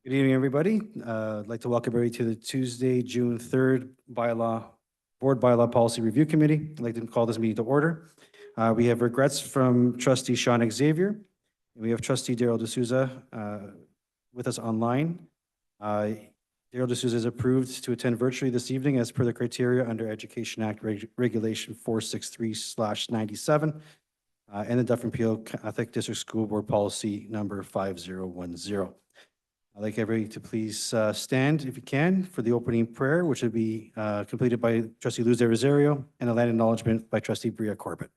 Good evening, everybody. I'd like to welcome everybody to the Tuesday, June 3rd Board Bylaw Policy Review Committee. I'd like to call this meeting to order. We have regrets from trustee Sean Xavier, and we have trustee Daryl D'Souza with us online. Daryl D'Souza is approved to attend virtually this evening as per the criteria under Education Act Regulation 463/97 and the Dufferin Peel Catholic District School Board Policy number 5010. I'd like everybody to please stand, if you can, for the opening prayer, which will be completed by trustee Luz de Rosario and a land acknowledgement by trustee Bria Corbett.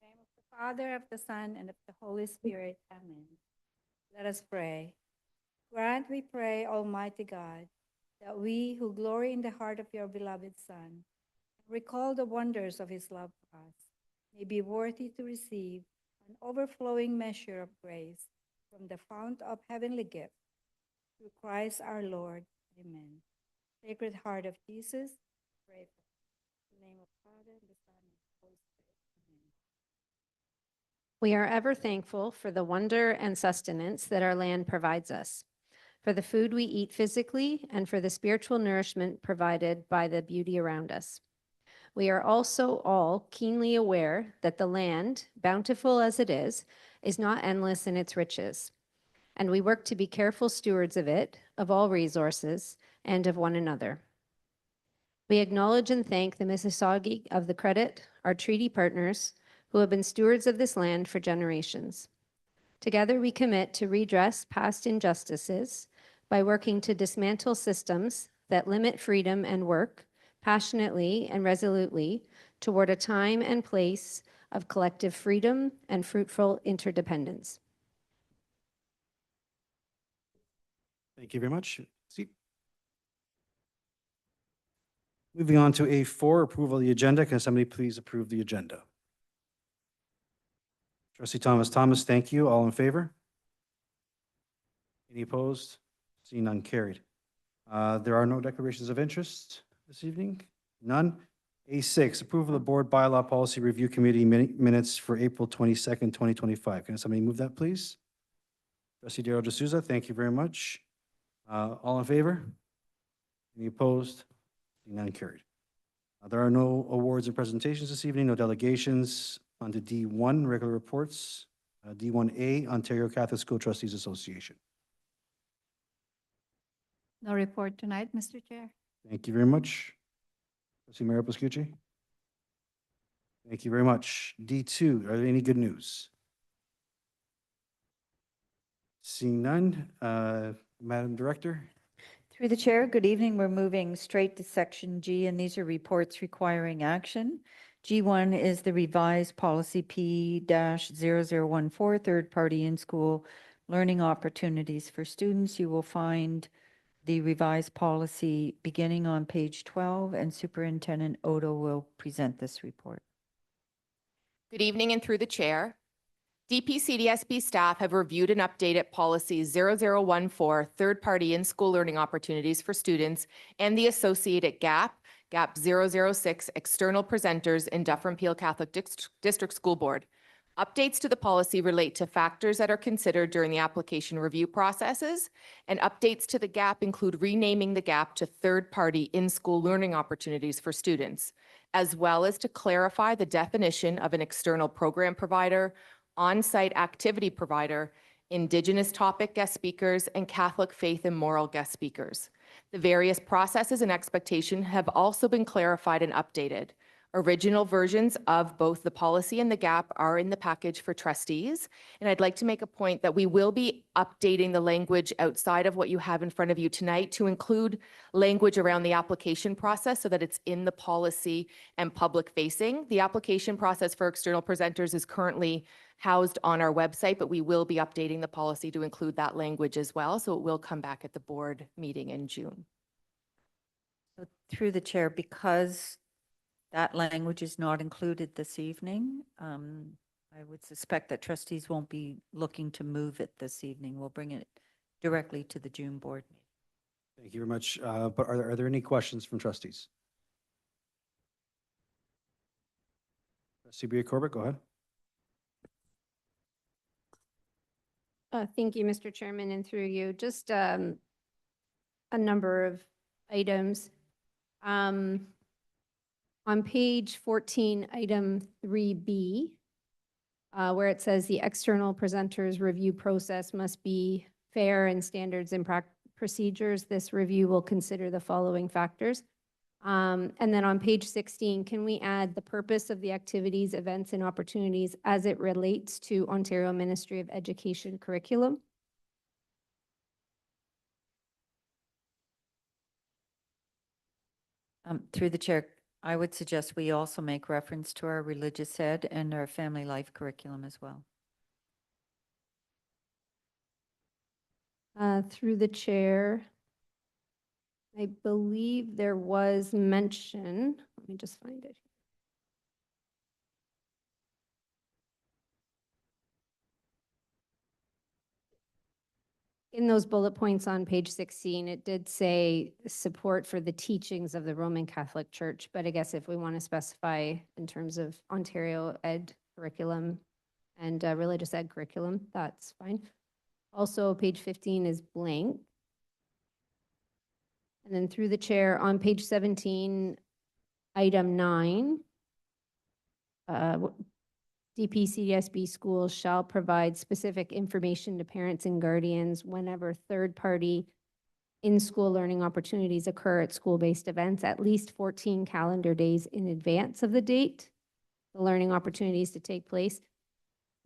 In the name of the Father, of the Son, and of the Holy Spirit. Amen. Let us pray. Grant, we pray, Almighty God, that we who glory in the heart of your beloved Son, recall the wonders of his love for us, may be worthy to receive an overflowing measure of grace from the fount of heavenly gift. Through Christ our Lord. Amen. Sacred Heart of Jesus, pray for us. In the name of the Father, and the Son, and the Holy Spirit. Amen. We are ever thankful for the wonder and sustenance that our land provides us, for the food we eat physically, and for the spiritual nourishment provided by the beauty around us. We are also all keenly aware that the land, bountiful as it is not endless in its riches, and we work to be careful stewards of it, of all resources, and of one another. We acknowledge and thank the Mississauga of the Credit, our treaty partners, who have been stewards of this land for generations. Together, we commit to redress past injustices by working to dismantle systems that limit freedom and work passionately and resolutely toward a time and place of collective freedom and fruitful interdependence. Thank you very much. Moving on to A4, approval of the agenda. Can somebody please approve the agenda? Trustee Thomas, thank you. All in favor? Any opposed? Seeing none, carried. There are no declarations of interest this evening. None. A6, approval of the Board Bylaw Policy Review Committee minutes for April 22nd, 2025. Can somebody move that, please? Trustee Daryl D'Souza, thank you very much. All in favor? Any opposed? Seeing none, carried. There are no awards and presentations this evening, no delegations. On to D1, regular reports. D1A, Ontario Catholic School Trustees Association. No report tonight, Mr. Chair. Thank you very much. Trustee Mayor Pascucci. Thank you very much. D2, are there any good news? Seeing none, Madam Director. Through the chair, good evening. We're moving straight to section G, and these are reports requiring action. G1 is the revised policy P-0014, third-party in-school learning opportunities for students. You will find the revised policy beginning on page 12, and Superintendent Odo will present this report. Good evening, and through the chair. DPCDSB staff have reviewed and updated policy 0014, third-party in-school learning opportunities for students, and the associated GAP 006, external presenters in Dufferin Peel Catholic District School Board. Updates to the policy relate to factors that are considered during the application review processes, and updates to the GAP include renaming the GAP to third-party in-school learning opportunities for students, as well as to clarify the definition of an external program provider, on-site activity provider, Indigenous topic guest speakers, and Catholic faith and moral guest speakers. The various processes and expectations have also been clarified and updated. Original versions of both the policy and the GAP are in the package for trustees. And I'd like to make a point that we will be updating the language outside of what you have in front of you tonight to include language around the application process so that it's in the policy and public facing. The application process for external presenters is currently housed on our website, but we will be updating the policy to include that language as well. So it will come back at the board meeting in June. So through the chair, because that language is not included this evening, I would suspect that trustees won't be looking to move it this evening. We'll bring it directly to the June board meeting. Thank you very much. But are there any questions from trustees? Trustee Bria Corbett, go ahead. Thank you, Mr. Chairman, and through you, just a number of items. On page 14, item 3B, where it says the external presenter's review process must be fair and standards and procedures, this review will consider the following factors. And then on page 16, can we add the purpose of the activities, events, and opportunities as it relates to Ontario Ministry of Education curriculum? Through the chair, I would suggest we also make reference to our religious ed and our family life curriculum as well. Through the chair, I believe there was mention, let me just find it. In those bullet points on page 16, it did say support for the teachings of the Roman Catholic Church, but I guess if we want to specify in terms of Ontario ed curriculum and religious ed curriculum, that's fine. Also, page 15 is blank. And then through the chair, on page 17, item 9, DPCDSB schools shall provide specific information to parents and guardians whenever third-party in-school learning opportunities occur at school-based events at least 14 calendar days in advance of the date the learning opportunities to take place.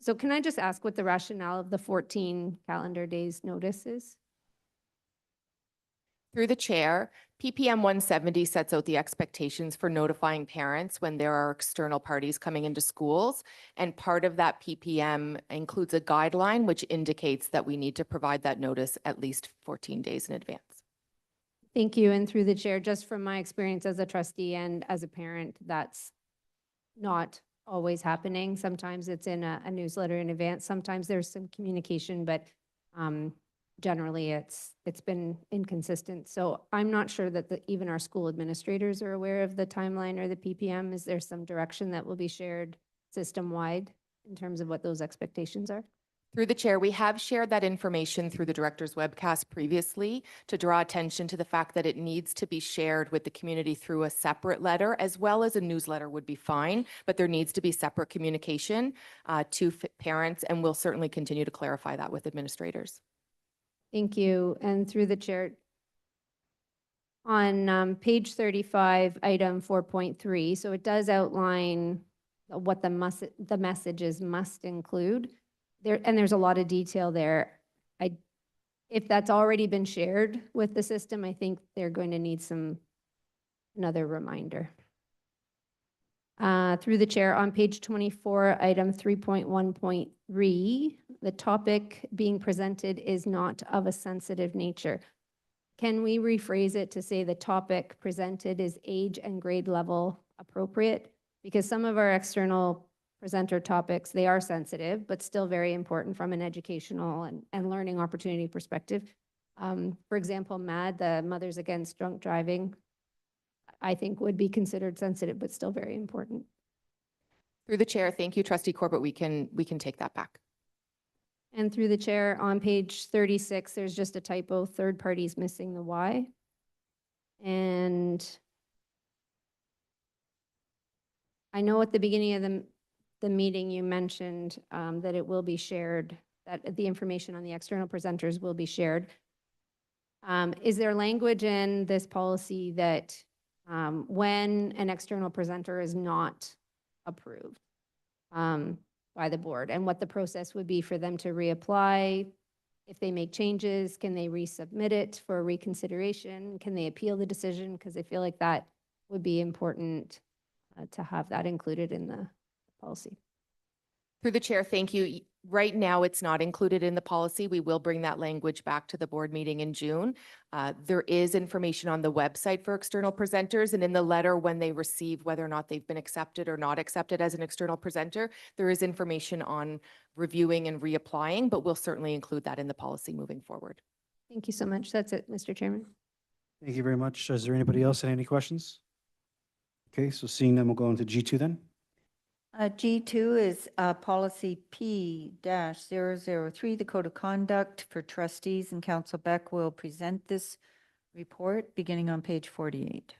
So can I just ask what the rationale of the 14 calendar days notice is? Through the chair, PPM 170 sets out the expectations for notifying parents when there are external parties coming into schools. And part of that PPM includes a guideline which indicates that we need to provide that notice at least 14 days in advance. Thank you. And through the chair, just from my experience as a trustee and as a parent, that's not always happening. Sometimes it's in a newsletter in advance. Sometimes there's some communication, but generally it's been inconsistent. So I'm not sure that even our school administrators are aware of the timeline or the PPM. Is there some direction that will be shared system-wide in terms of what those expectations are? Through the chair, we have shared that information through the director's webcast previously to draw attention to the fact that it needs to be shared with the community through a separate letter, as well as a newsletter would be fine, but there needs to be separate communication to parents, and we'll certainly continue to clarify that with administrators. Thank you. And through the chair, on page 35, item 4.3, so it does outline what the messages must include. There's a lot of detail there. If that's already been shared with the system, I think they're going to need another reminder. Through the chair, on page 24, item 3.1.3, the topic being presented is not of a sensitive nature. Can we rephrase it to say the topic presented is age and grade level appropriate? Because some of our external presenter topics, they are sensitive, but still very important from an educational and learning opportunity perspective. For example, MAD, the Mothers Against Drunk Driving, I think would be considered sensitive, but still very important. Through the chair, thank you, Trustee Corbett. We can take that back. And through the chair, on page 36, there's just a typo, third parties missing the Y. And I know at the beginning of the meeting, you mentioned that it will be shared, that the information on the external presenters will be shared. Is there language in this policy that when an external presenter is not approved by the board, and what the process would be for them to reapply? If they make changes, can they resubmit it for reconsideration? Can they appeal the decision? Because I feel like that would be important to have that included in the policy. Through the chair, thank you. Right now, it's not included in the policy. We will bring that language back to the board meeting in June. There is information on the website for external presenters, and in the letter when they receive whether or not they've been accepted or not accepted as an external presenter, there is information on reviewing and reapplying, but we'll certainly include that in the policy moving forward. Thank you so much. That's it, Mr. Chairman. Thank you very much. Is there anybody else that have any questions? Okay, so seeing them, we'll go into G2 then. G2 is policy P-003, the Code of Conduct for Trustees, and Council Beck will present this report beginning on page 48.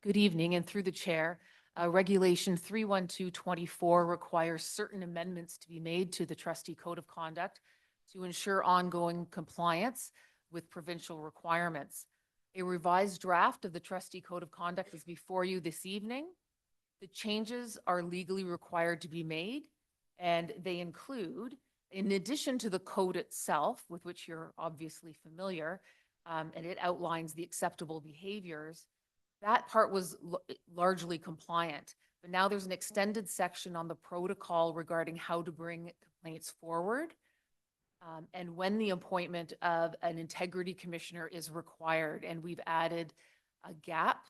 Good evening, and through the chair, Regulation 31224 requires certain amendments to be made to the trustee code of conduct to ensure ongoing compliance with provincial requirements. A revised draft of the trustee code of conduct is before you this evening. The changes are legally required to be made, and they include, in addition to the code itself, with which you're obviously familiar, and it outlines the acceptable behaviors, that part was largely compliant. But now there's an extended section on the protocol regarding how to bring complaints forward, and when the appointment of an integrity commissioner is required. And we've added a gap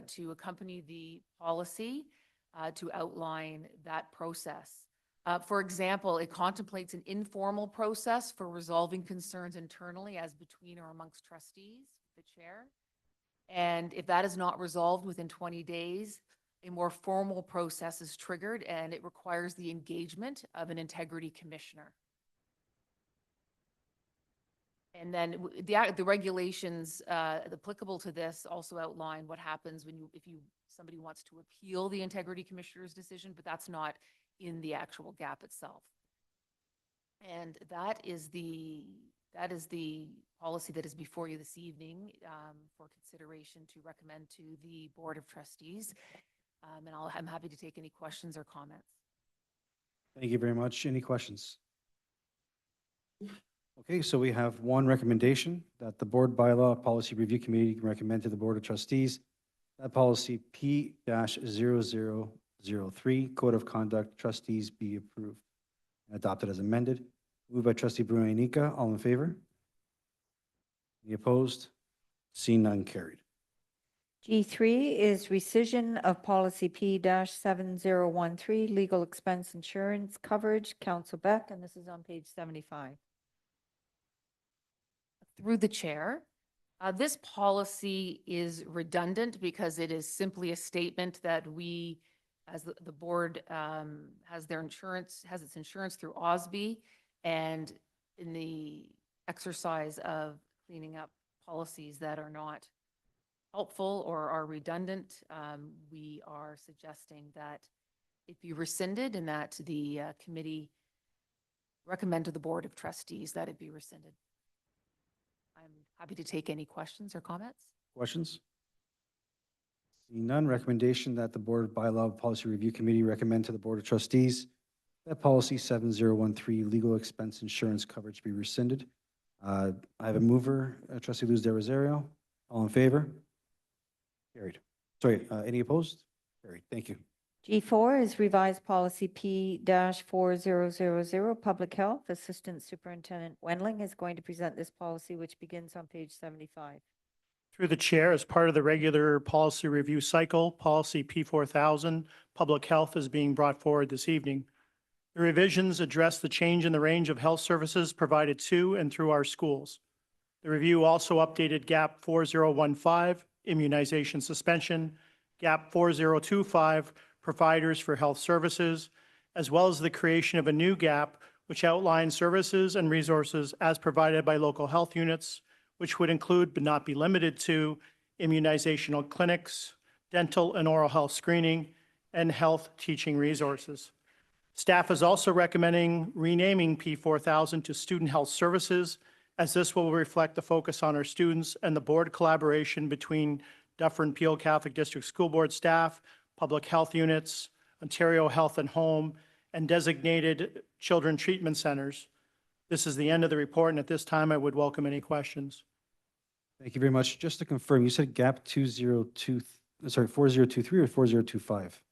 to accompany the policy to outline that process. For example, it contemplates an informal process for resolving concerns internally as between or amongst trustees, the chair. And if that is not resolved within 20 days, a more formal process is triggered, and it requires the engagement of an integrity commissioner. And then the regulations applicable to this also outline what happens when somebody wants to appeal the integrity commissioner's decision, but that's not in the actual gap itself. And that is the policy that is before you this evening for consideration to recommend to the Board of Trustees. And I'm happy to take any questions or comments. Thank you very much. Any questions? Okay, so we have one recommendation that the Board Bylaw Policy Review Committee can recommend to the Board of Trustees that policy P-0003, Code of Conduct Trustees, be approved and adopted as amended. Moved by Trustee Bruno Nika. All in favor? Any opposed? Seeing none, carried. G3 is rescission of policy P-7013, legal expense insurance coverage, Council Beck, and this is on page 75. Through the chair, this policy is redundant because it is simply a statement that we, as the board, has its insurance through OSB, and in the exercise of cleaning up policies that are not helpful or are redundant, we are suggesting that it be rescinded and that the committee recommend to the Board of Trustees that it be rescinded. I'm happy to take any questions or comments. Questions? Seeing none, recommendation that the Board Bylaw Policy Review Committee recommend to the Board of Trustees that policy 7013, legal expense insurance coverage, be rescinded. I have a mover, Trustee Luz de Rosario. All in favor? Carried. Sorry, any opposed? Carried. Thank you. G4 is revised policy P-4000, public health. Assistant Superintendent Wendling is going to present this policy, which begins on page 75. Through the chair, as part of the regular policy review cycle, policy P-4000, public health, is being brought forward this evening. The revisions address the change in the range of health services provided to and through our schools. The review also updated GAP 4015, immunization suspension, GAP 4025, providers for health services, as well as the creation of a new GAP which outlines services and resources as provided by local health units, which would include but not be limited to immunizational clinics, dental and oral health screening, and health teaching resources. Staff is also recommending renaming P4000 to Student Health Services, as this will reflect the focus on our students and the board collaboration between Dufferin Peel Catholic District School Board staff, public health units, Ontario Health and Home, and designated children treatment centers. This is the end of the report, and at this time, I would welcome any questions. Thank you very much. Just to confirm, you said GAP 4023 or 4025?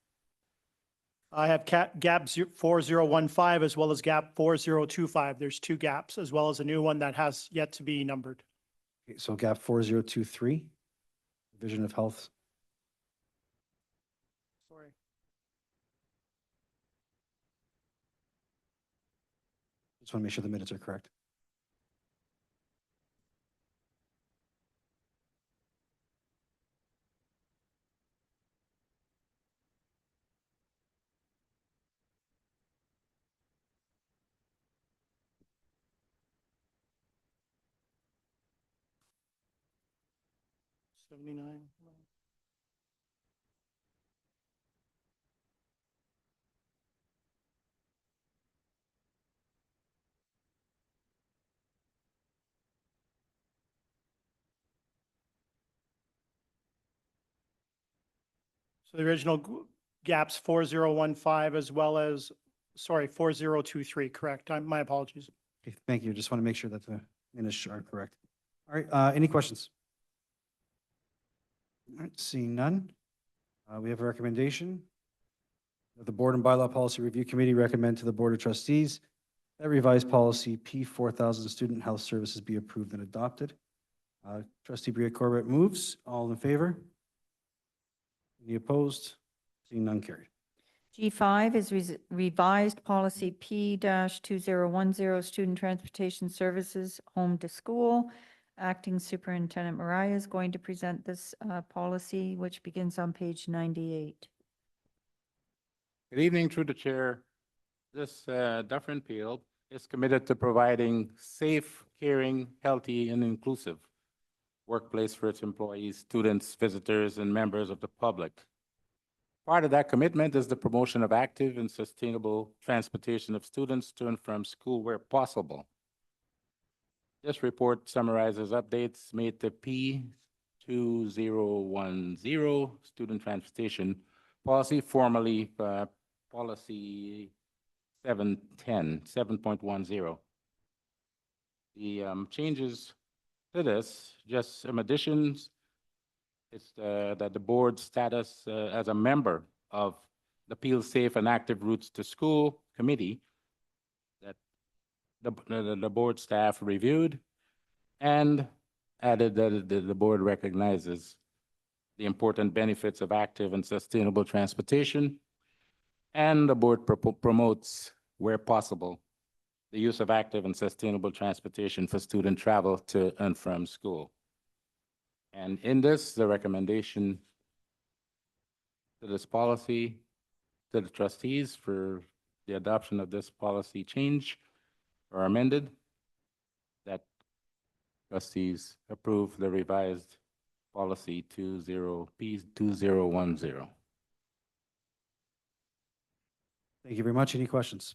I have GAP 4015 as well as GAP 4025. There's two gaps, as well as a new one that has yet to be numbered. Okay, so GAP 4023, Division of Health. Sorry. Just want to make sure the minutes are correct. 79. So the original GAP's 4015 as well as, sorry, 4023, correct? My apologies. Okay, thank you. Just want to make sure that the minutes are correct. All right, any questions? All right, seeing none. We have a recommendation that the Board and Bylaw Policy Review Committee recommend to the Board of Trustees that revised policy P 4000 student health services be approved and adopted. Trustee Bria Corbett moves. All in favor? Any opposed? Seeing none, carried. G5 is revised policy P-2010, student transportation services, home to school. Acting Superintendent Mariah is going to present this policy, which begins on page 98. Good evening, through the chair. This Dufferin Peel is committed to providing safe, caring, healthy, and inclusive workplace for its employees, students, visitors, and members of the public. Part of that commitment is the promotion of active and sustainable transportation of students to and from school where possible. This report summarizes updates made to P-2010 student transportation policy, formerly policy 7.10. The changes to this, just some additions. It's that the board's status as a member of the Peel Safe and Active Routes to School Committee that the board staff reviewed and added that the board recognizes the important benefits of active and sustainable transportation, and the board promotes, where possible, the use of active and sustainable transportation for student travel to and from school. And in this, the recommendation to this policy, to the trustees for the adoption of this policy change or amended, that trustees approve the revised policy P-2010. Thank you very much. Any questions?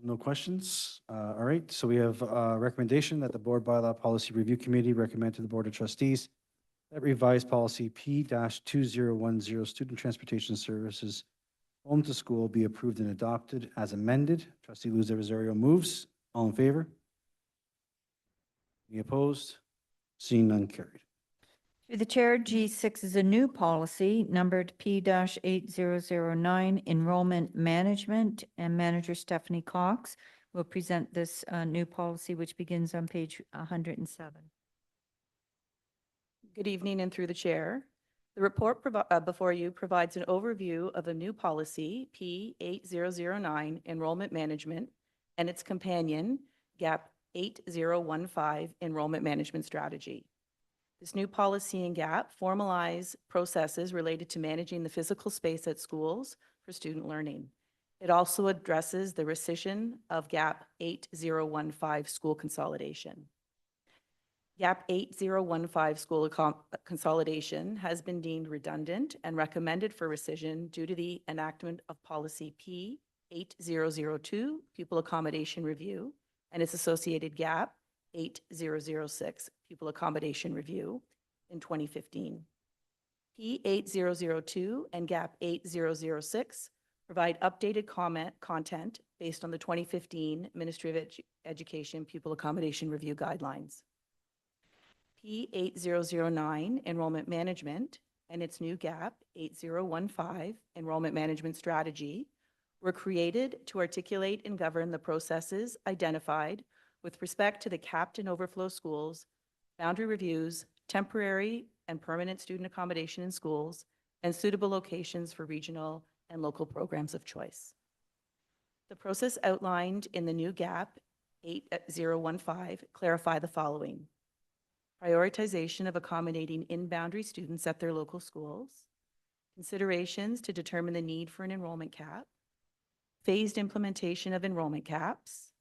No questions. All right, so we have a recommendation that the Board Bylaw Policy Review Committee recommend to the Board of Trustees that revised policy P-2010 student transportation services home to school be approved and adopted as amended. Trustee Luz de Rosario moves. All in favor? Any opposed? Seeing none, carried. Through the chair, G6 is a new policy numbered P-8009, enrollment management, and Manager Stephanie Cox will present this new policy, which begins on page 107. Good evening, and through the chair. The report before you provides an overview of a new policy, P-8009, enrollment management, and its companion, GAP 8015, enrollment management strategy. This new policy and GAP formalize processes related to managing the physical space at schools for student learning. It also addresses the rescission of GAP 8015 school consolidation. GAP 8015 school consolidation has been deemed redundant and recommended for rescission due to the enactment of policy P-8002, pupil accommodation review, and its associated GAP 8006, pupil accommodation review, in 2015. P-8002 and GAP 8006 provide updated content based on the 2015 Ministry of Education pupil accommodation review guidelines. P-8009, enrollment management, and its new GAP 8015, enrollment management strategy, were created to articulate and govern the processes identified with respect to the capped and overflow schools, boundary reviews, temporary and permanent student accommodation in schools, and suitable locations for regional and local programs of choice. The process outlined in the new GAP 8015 clarify the following: prioritization of accommodating in-boundary students at their local schools, considerations to determine the need for an enrollment cap, phased implementation of enrollment caps,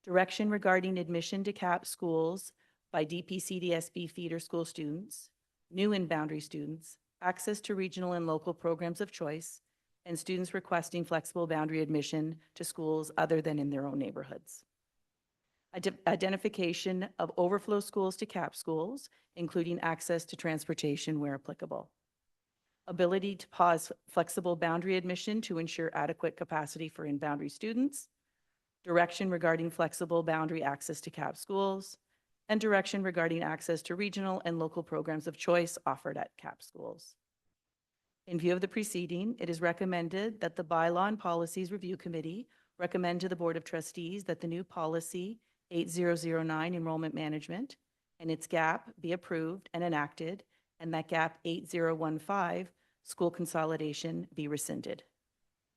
direction regarding admission to CAP schools by DPCDSB feeder school students, new and boundary students, access to regional and local programs of choice, and students requesting flexible boundary admission to schools other than in their own neighborhoods. Identification of overflow schools to CAP schools, including access to transportation where applicable. Ability to pause flexible boundary admission to ensure adequate capacity for in-boundary students, direction regarding flexible boundary access to CAP schools, and direction regarding access to regional and local programs of choice offered at CAP schools. In view of the preceding, it is recommended that the Bylaw and Policies Review Committee recommend to the Board of Trustees that the new policy 8009 enrollment management and its gap be approved and enacted, and that gap 8015 school consolidation be rescinded.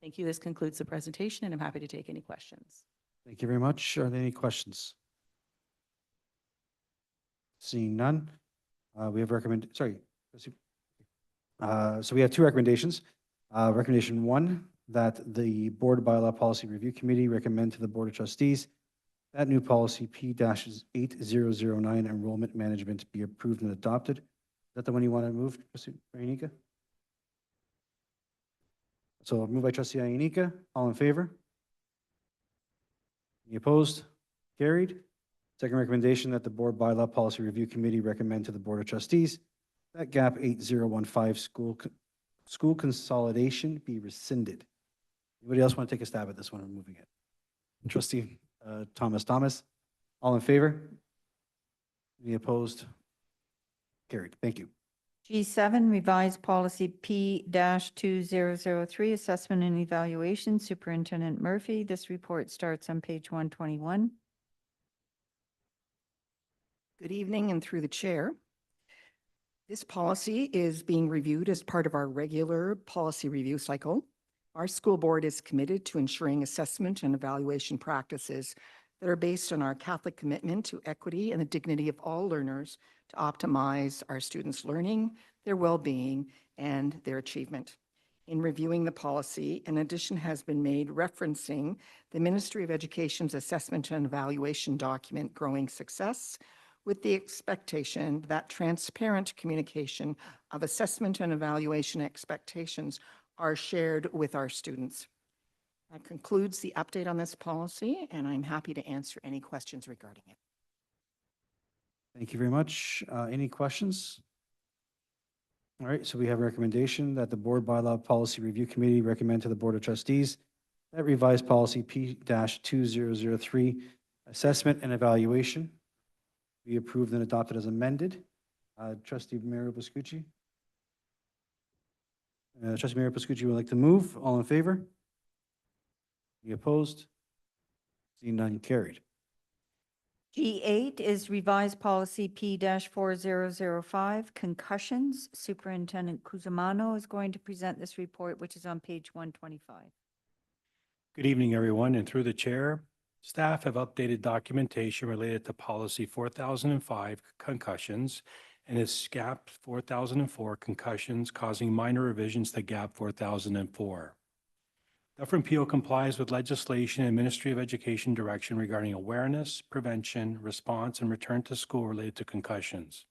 Thank you. This concludes the presentation, and I'm happy to take any questions. Thank you very much. Are there any questions? Seeing none, we have so we have two recommendations. Recommendation one, that the Board Bylaw Policy Review Committee recommend to the Board of Trustees that new policy P-8009 enrollment management be approved and adopted. Is that the one you want to move, Trustee Iannica? So moved by Trustee Iannica. All in favor? Any opposed? Carried. Second recommendation, that the Board Bylaw Policy Review Committee recommend to the Board of Trustees that GAP 8015 school consolidation be rescinded. Anybody else want to take a stab at this one? I'm moving it. Trustee Thomas. All in favor? Any opposed? Carried. Thank you. G7, revised policy P-2003, assessment and evaluation, Superintendent Murphy. This report starts on page 121. Good evening, and through the chair. This policy is being reviewed as part of our regular policy review cycle. Our school board is committed to ensuring assessment and evaluation practices that are based on our Catholic commitment to equity and the dignity of all learners to optimize our students' learning, their well-being, and their achievement. In reviewing the policy, an addition has been made referencing the Ministry of Education's assessment and evaluation document, Growing Success, with the expectation that transparent communication of assessment and evaluation expectations are shared with our students. That concludes the update on this policy, and I'm happy to answer any questions regarding it. Thank you very much. Any questions? All right, so we have a recommendation that the Board Bylaw Policy Review Committee recommend to the Board of Trustees that revised policy P-2003, assessment and evaluation, be approved and adopted as amended. Trustee Mario Pascucci. Trustee Mario Pascucci would like to move. All in favor? Any opposed? Seeing none, carried. G8 is revised policy P-4005, concussions. Superintendent Cusimano is going to present this report, which is on page 125. Good evening, everyone, and through the chair, staff have updated documentation related to policy 4005 concussions and its GAP 4004 concussions, causing minor revisions to GAP 4004. Dufferin Peel complies with legislation and Ministry of Education direction regarding awareness, prevention, response, and return to school related to concussions.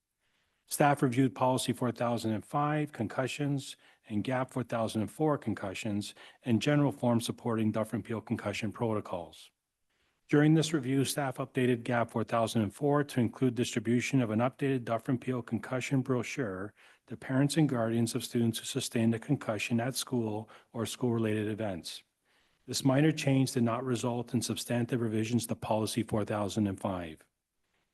Staff reviewed policy 4005 concussions and GAP 4004 concussions and general forms supporting Dufferin Peel concussion protocols. During this review, staff updated GAP 4004 to include distribution of an updated Dufferin Peel concussion brochure to parents and guardians of students who sustained a concussion at school or school-related events. This minor change did not result in substantive revisions to policy 4005.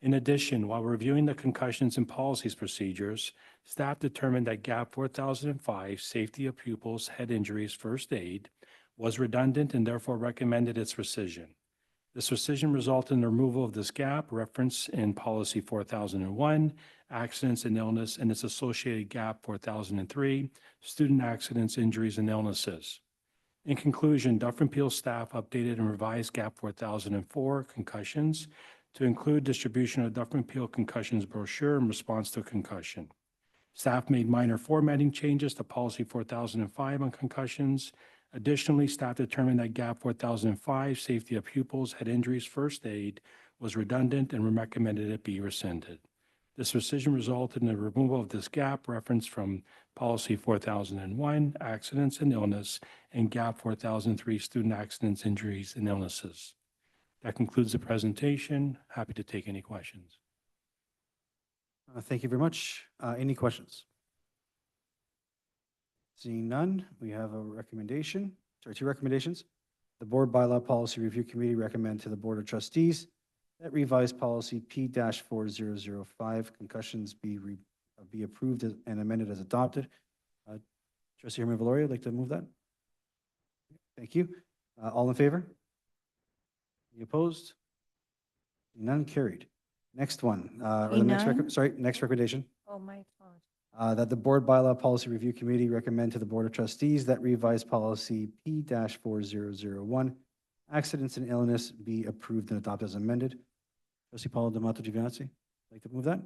In addition, while reviewing the concussions and policies procedures, staff determined that GAP 4005, safety of pupils, head injuries, first aid, was redundant and therefore recommended its rescission. This rescission resulted in the removal of this gap referenced in policy 4001, accidents and illness, and its associated GAP 4003, student accidents, injuries, and illnesses. In conclusion, Dufferin Peel staff updated and revised GAP 4004 concussions to include distribution of Dufferin Peel concussions brochure in response to concussion. Staff made minor formatting changes to policy 4005 on concussions, Additionally, staff determined that GAP 4005, safety of pupils, head injuries, first aid, was redundant and recommended it be rescinded. This rescission resulted in the removal of this gap referenced from policy 4001, accidents and illness, and GAP 4003, student accidents, injuries, and illnesses. That concludes the presentation. Happy to take any questions. Thank you very much. Any questions? Seeing none, we have a recommendation, two recommendations. The Board Bylaw Policy Review Committee recommend to the Board of Trustees that revised policy P-4005 concussions be approved and amended as adopted. Trustee Herman Valori, would like to move that? Thank you. All in favor? Any opposed? None carried. Next one, or the next next recommendation. Oh, my apologies. That the Board Bylaw Policy Review Committee recommend to the Board of Trustees that revised policy P-4001, accidents and illness, be approved and adopted as amended. Trustee Paolo D'Amato Giovinazzi, like to move that?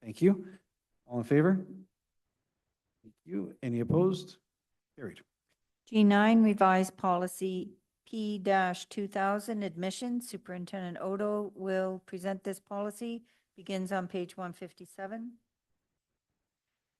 Thank you. All in favor? Thank you. Any opposed? Carried. G9, revised policy P-2000, admissions. Superintendent Odo will present this policy. Begins on page 157.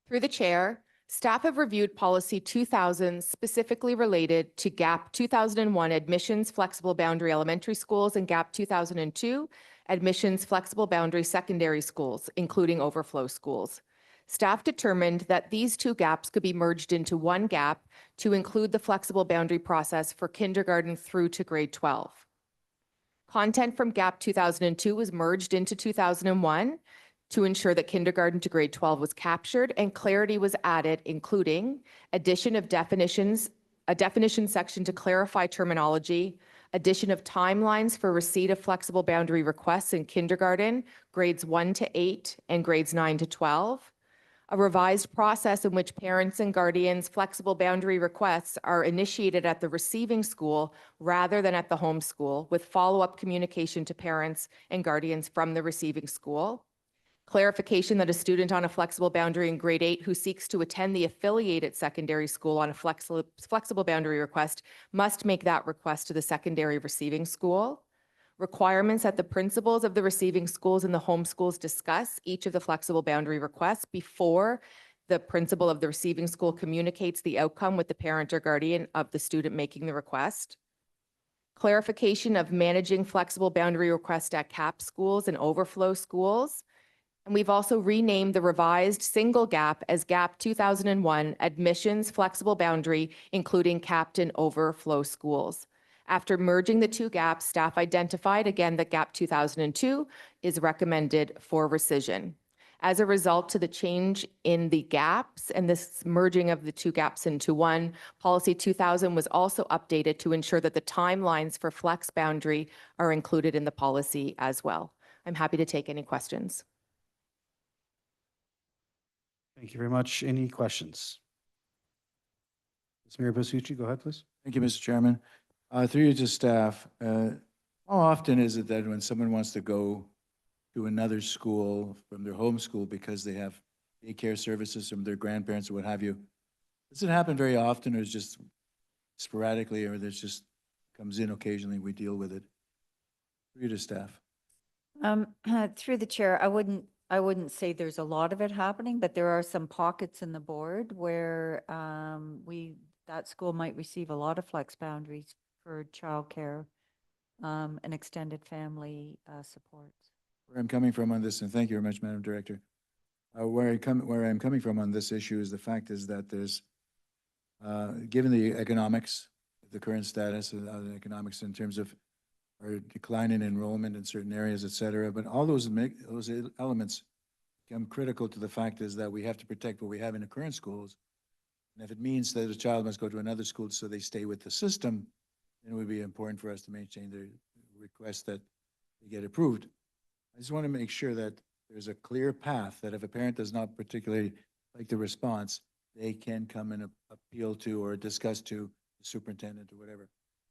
Through the chair, staff have reviewed policy 2000 specifically related to GAP 2001 admissions flexible boundary elementary schools and GAP 2002 admissions flexible boundary secondary schools, including overflow schools. Staff determined that these two gaps could be merged into one gap to include the flexible boundary process for kindergarten through to grade 12. Content from GAP 2002 was merged into 2001 to ensure that kindergarten to grade 12 was captured and clarity was added, including addition of definitions, a definition section to clarify terminology, addition of timelines for receipt of flexible boundary requests in kindergarten, grades 1 to 8 and grades 9 to 12, a revised process in which parents and guardians' flexible boundary requests are initiated at the receiving school rather than at the home school, with follow-up communication to parents and guardians from the receiving school. Clarification that a student on a flexible boundary in grade 8 who seeks to attend the affiliated secondary school on a flexible boundary request must make that request to the secondary receiving school. Requirements that the principals of the receiving schools and the home schools discuss each of the flexible boundary requests before the principal of the receiving school communicates the outcome with the parent or guardian of the student making the request. Clarification of managing flexible boundary requests at CAP schools and overflow schools. And we've also renamed the revised single gap as GAP 2001 admissions flexible boundary, including capped and overflow schools. After merging the two gaps, staff identified again that GAP 2002 is recommended for rescission. As a result to the change in the gaps and this merging of the two gaps into one, policy 2000 was also updated to ensure that the timelines for flex boundary are included in the policy as well. I'm happy to take any questions. Thank you very much. Any questions? Ms. Mayor Basucci, go ahead, please. Thank you, Mr. Chairman. Through you to staff, how often is it that when someone wants to go to another school from their home school because they have daycare services from their grandparents or what have you, does it happen very often, or is it just sporadically, or there's just comes in occasionally, we deal with it? Through you to staff. Through the chair, I wouldn't say there's a lot of it happening, but there are some pockets in the board where that school might receive a lot of flex boundaries for childcare and extended family support. Where I'm coming from on this, and thank you very much, Madam Director. Where I'm coming from on this issue is the fact is that there's, given the economics, the current status of the economics in terms of our decline in enrollment in certain areas, et cetera, but all those elements become critical to the fact is that we have to protect what we have in the current schools. And if it means that a child must go to another school so they stay with the system, then it would be important for us to maintain the request that they get approved. I just want to make sure that there's a clear path that if a parent does not particularly like the response, they can come and appeal to or discuss to the superintendent or whatever.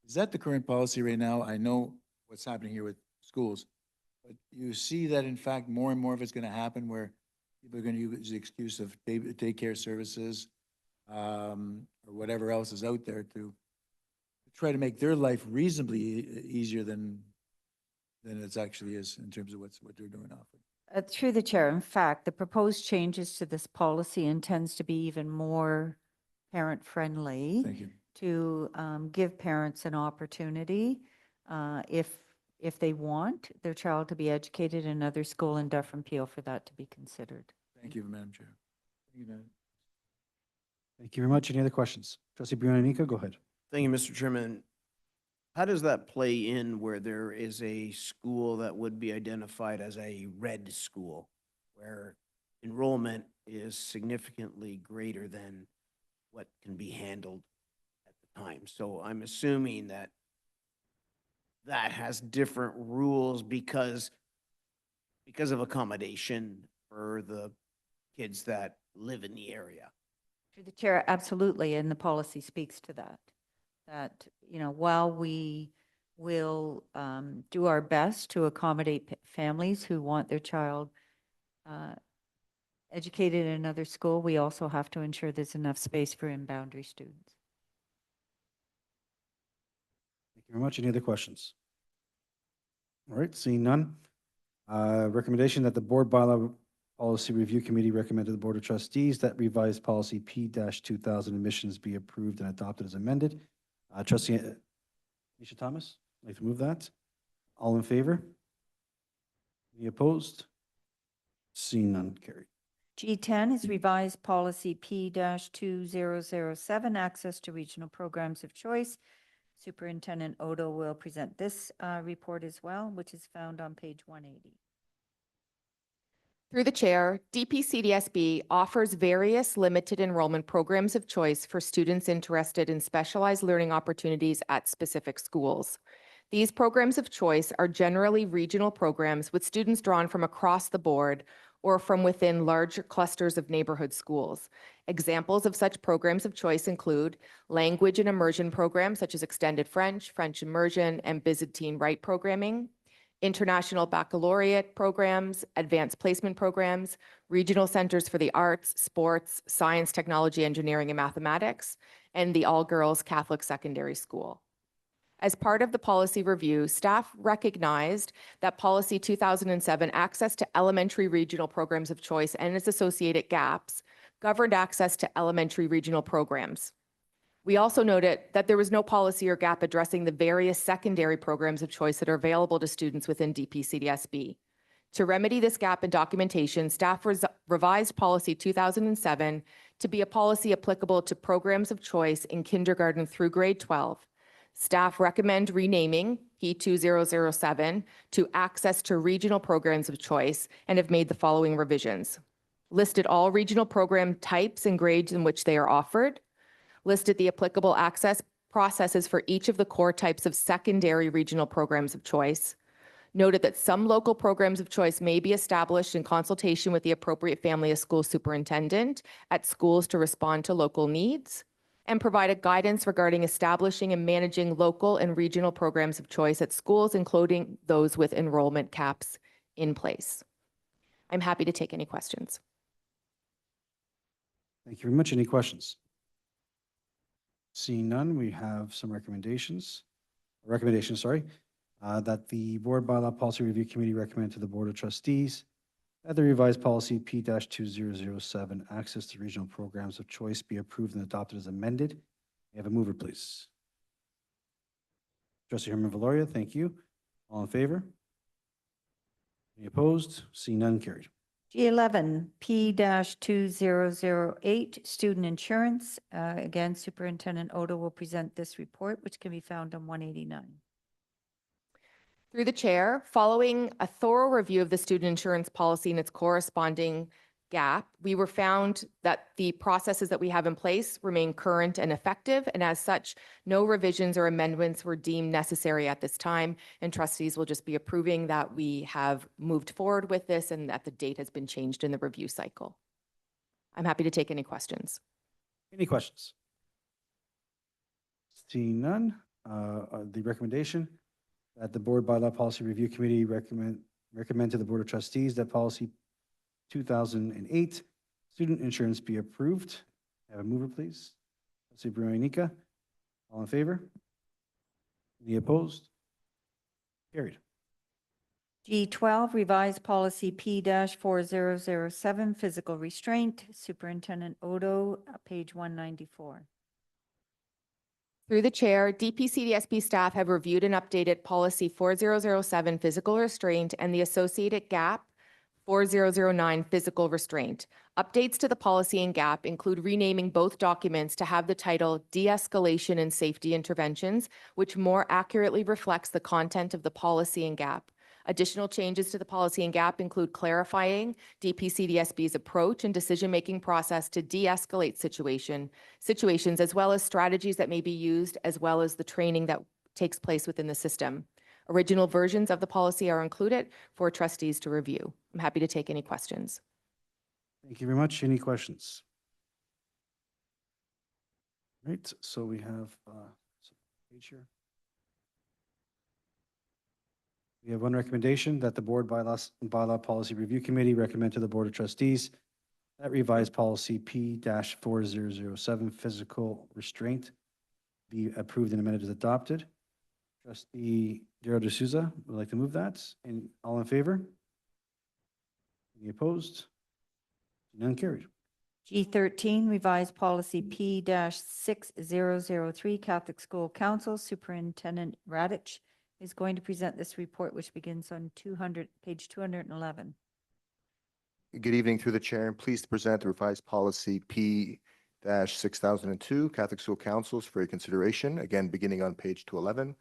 Is that the current policy right now? I know what's happening here with schools, but you see that in fact more and more of it's going to happen where people are going to use the excuse of daycare services or whatever else is out there to try to make their life reasonably easier than it actually is in terms of what they're doing often. Through the chair, in fact, the proposed changes to this policy intends to be even more parent-friendly. Thank you. To give parents an opportunity, if they want their child to be educated in another school in Dufferin Peel, for that to be considered. Thank you, Madam Chair. Thank you, Madam. Thank you very much. Any other questions? Trustee Bruno-Nika, go ahead. Thank you, Mr. Chairman. How does that play in where there is a school that would be identified as a red school, where enrollment is significantly greater than what can be handled at the time? So I'm assuming that that has different rules because of accommodation for the kids that live in the area. Through the chair, absolutely, and the policy speaks to that. That, while we will do our best to accommodate families who want their child educated in another school, we also have to ensure there's enough space for in-boundary students. Thank you very much. Any other questions? All right, seeing none. Recommendation that the Board Bylaw Policy Review Committee recommend to the Board of Trustees that revised policy P-2000 admissions be approved and adopted as amended. Trustee Nisha Thomas, I'd like to move that. All in favor? Any opposed? Seeing none, carried. G10 is revised policy P-2007, access to regional programs of choice. Superintendent Odo will present this report as well, which is found on page 180. Through the chair, DPCDSB offers various limited enrollment programs of choice for students interested in specialized learning opportunities at specific schools. These programs of choice are generally regional programs with students drawn from across the board or from within large clusters of neighborhood schools. Examples of such programs of choice include language and immersion programs such as extended French, French immersion, and Byzantine Rite programming, international baccalaureate programs, advanced placement programs, regional centers for the arts, sports, science, technology, engineering, and mathematics, and the all-girls Catholic secondary school. As part of the policy review, staff recognized that policy 2007 access to elementary regional programs of choice and its associated gaps governed access to elementary regional programs. We also noted that there was no policy or gap addressing the various secondary programs of choice that are available to students within DPCDSB. To remedy this gap in documentation, staff revised policy 2007 to be a policy applicable to programs of choice in kindergarten through grade 12. Staff recommend renaming P2007 to access to regional programs of choice and have made the following revisions. Listed all regional program types and grades in which they are offered. Listed the applicable access processes for each of the core types of secondary regional programs of choice. Noted that some local programs of choice may be established in consultation with the appropriate family of school superintendent at schools to respond to local needs, and provided guidance regarding establishing and managing local and regional programs of choice at schools, including those with enrollment caps in place. I'm happy to take any questions. Thank you very much. Any questions? Seeing none, we have some recommendations, that the Board Bylaw Policy Review Committee recommend to the Board of Trustees that the revised policy P-2007, access to regional programs of choice, be approved and adopted as amended. May I have a mover, please? Trustee Herman Valoria, thank you. All in favor? Any opposed? Seeing none, carried. G11, P-2008, student insurance. Again, Superintendent Odo will present this report, which can be found on 189. Through the chair, following a thorough review of the student insurance policy and its corresponding gap, we were found that the processes that we have in place remain current and effective, and as such, no revisions or amendments were deemed necessary at this time, and trustees will just be approving that we have moved forward with this and that the date has been changed in the review cycle. I'm happy to take any questions. Any questions? Seeing none, the recommendation that the Board Bylaw Policy Review Committee recommend to the Board of Trustees that policy 2008 student insurance be approved. Have a mover, please. Trustee Bruno-Nika. All in favor? Any opposed? Carried. G12, revised policy P-4007, physical restraint. Superintendent Odo, page 194. Through the chair, DPCDSB staff have reviewed and updated policy 4007, physical restraint, and the associated gap 4009, physical restraint. Updates to the policy and gap include renaming both documents to have the title De-escalation and Safety Interventions, which more accurately reflects the content of the policy and gap. Additional changes to the policy and gap include clarifying DPCDSB's approach and decision-making process to de-escalate situations, as well as strategies that may be used, as well as the training that takes place within the system. Original versions of the policy are included for trustees to review. I'm happy to take any questions. Thank you very much. Any questions? Right, so we have page here. We have one recommendation that the Board Bylaw Policy Review Committee recommend to the Board of Trustees that revised policy P-4007, physical restraint, be approved and amended as adopted. Trustee Darrell D'Souza would like to move that. And all in favor? Any opposed? None carried. G13, revised policy P-6003, Catholic School Council. Superintendent Radich is going to present this report, which begins on page 211. Good evening, through the chair. I'm pleased to present the revised policy P-6002, Catholic School Councils, for your consideration, again, beginning on page 211.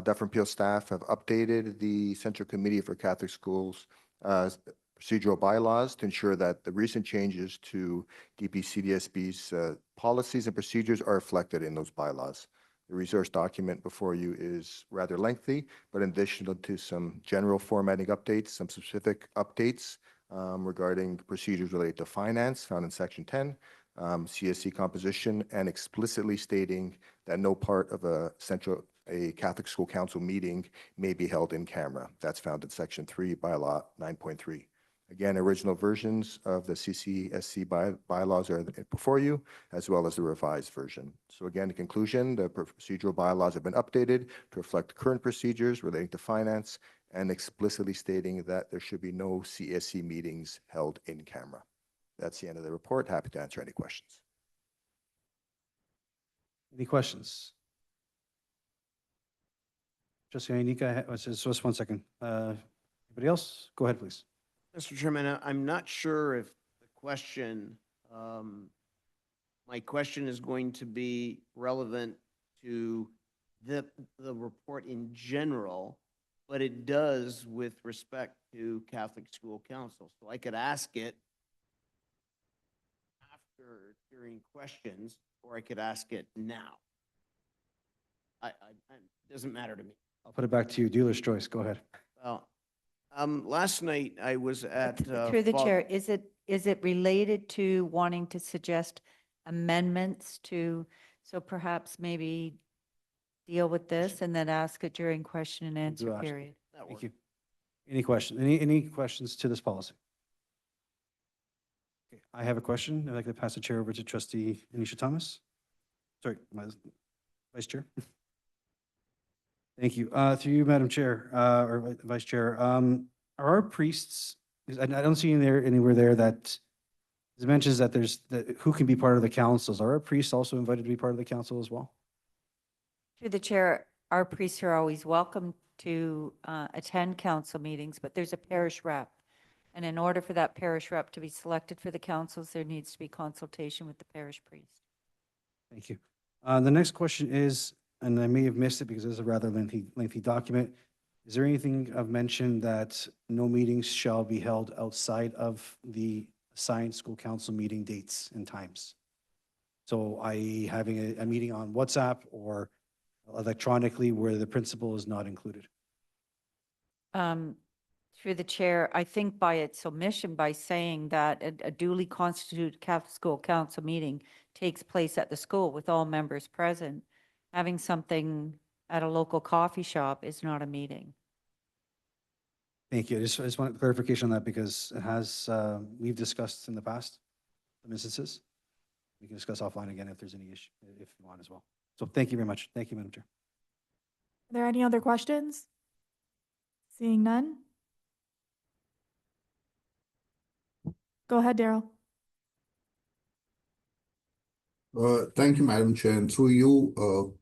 Dufferin Peel staff have updated the Central Committee for Catholic Schools procedural bylaws to ensure that the recent changes to DPCDSB's policies and procedures are reflected in those bylaws. The resource document before you is rather lengthy, but in addition to some general formatting updates, some specific updates regarding procedures related to finance found in section 10, CSC composition, and explicitly stating that no part of a Catholic School Council meeting may be held in camera. That's found in section 3, bylaw 9.3. Again, original versions of the CCSC bylaws are before you, as well as the revised version. So again, in conclusion, the procedural bylaws have been updated to reflect current procedures relating to finance and explicitly stating that there should be no CSC meetings held in camera. That's the end of the report. Happy to answer any questions. Any questions? Trustee Anika, just 1 second. Anybody else? Go ahead, please. Mr. Chairman, I'm not sure if the question, my question is going to be relevant to the report in general, but it does with respect to Catholic School Council. So I could ask it after hearing questions, or I could ask it now. It doesn't matter to me. I'll put it back to you. Dealer's choice. Go ahead. Well, last night I was at. Through the chair, is it related to wanting to suggest amendments to, so perhaps maybe deal with this and then ask it during question and answer actually. period? Thank you. Any questions? Any questions to this policy? Okay, I have a question. I'd like to pass the chair over to Trustee Anisha Thomas. Sorry, Vice Chair. Thank you. Through you, Madam Chair, or Vice Chair, are our priests, I don't see anywhere there that it mentions that who can be part of the councils. Are our priests also invited to be part of the council as well? Through the chair, our priests are always welcome to attend council meetings, but there's a parish rep. And in order for that parish rep to be selected for the councils, there needs to be consultation with the parish priest. Thank you. The next question is, and I may have missed it because it's a rather lengthy document. Is there anything I've mentioned that no meetings shall be held outside of the assigned school council meeting dates and times? So i.e. having a meeting on WhatsApp or electronically where the principal is not included? Through the chair, I think by its omission, by saying that a duly constituted Catholic School Council meeting takes place at the school with all members present, having something at a local coffee shop is not a meeting. Thank you. I just want clarification on that because it has, we've discussed in the past some instances. We can discuss offline again if there's any issue, if you want as well. So thank you very much. Thank you, Madam Chair. Are there any other questions? Seeing none? Go ahead, Daryl. Thank you, Madam Chair. And through you,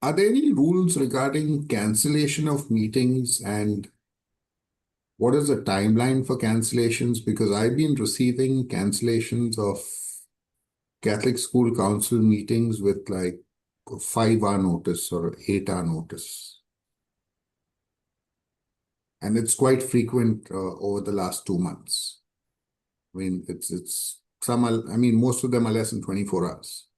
are there any rules regarding cancellation of meetings, and what is the timeline for cancellations? Because I've been receiving cancellations of Catholic School Council meetings with like a 5-hour notice or 8-hour notice. And it's quite frequent over the last 2 months. I mean, it's some are, I mean, most of them are less than 24 hours.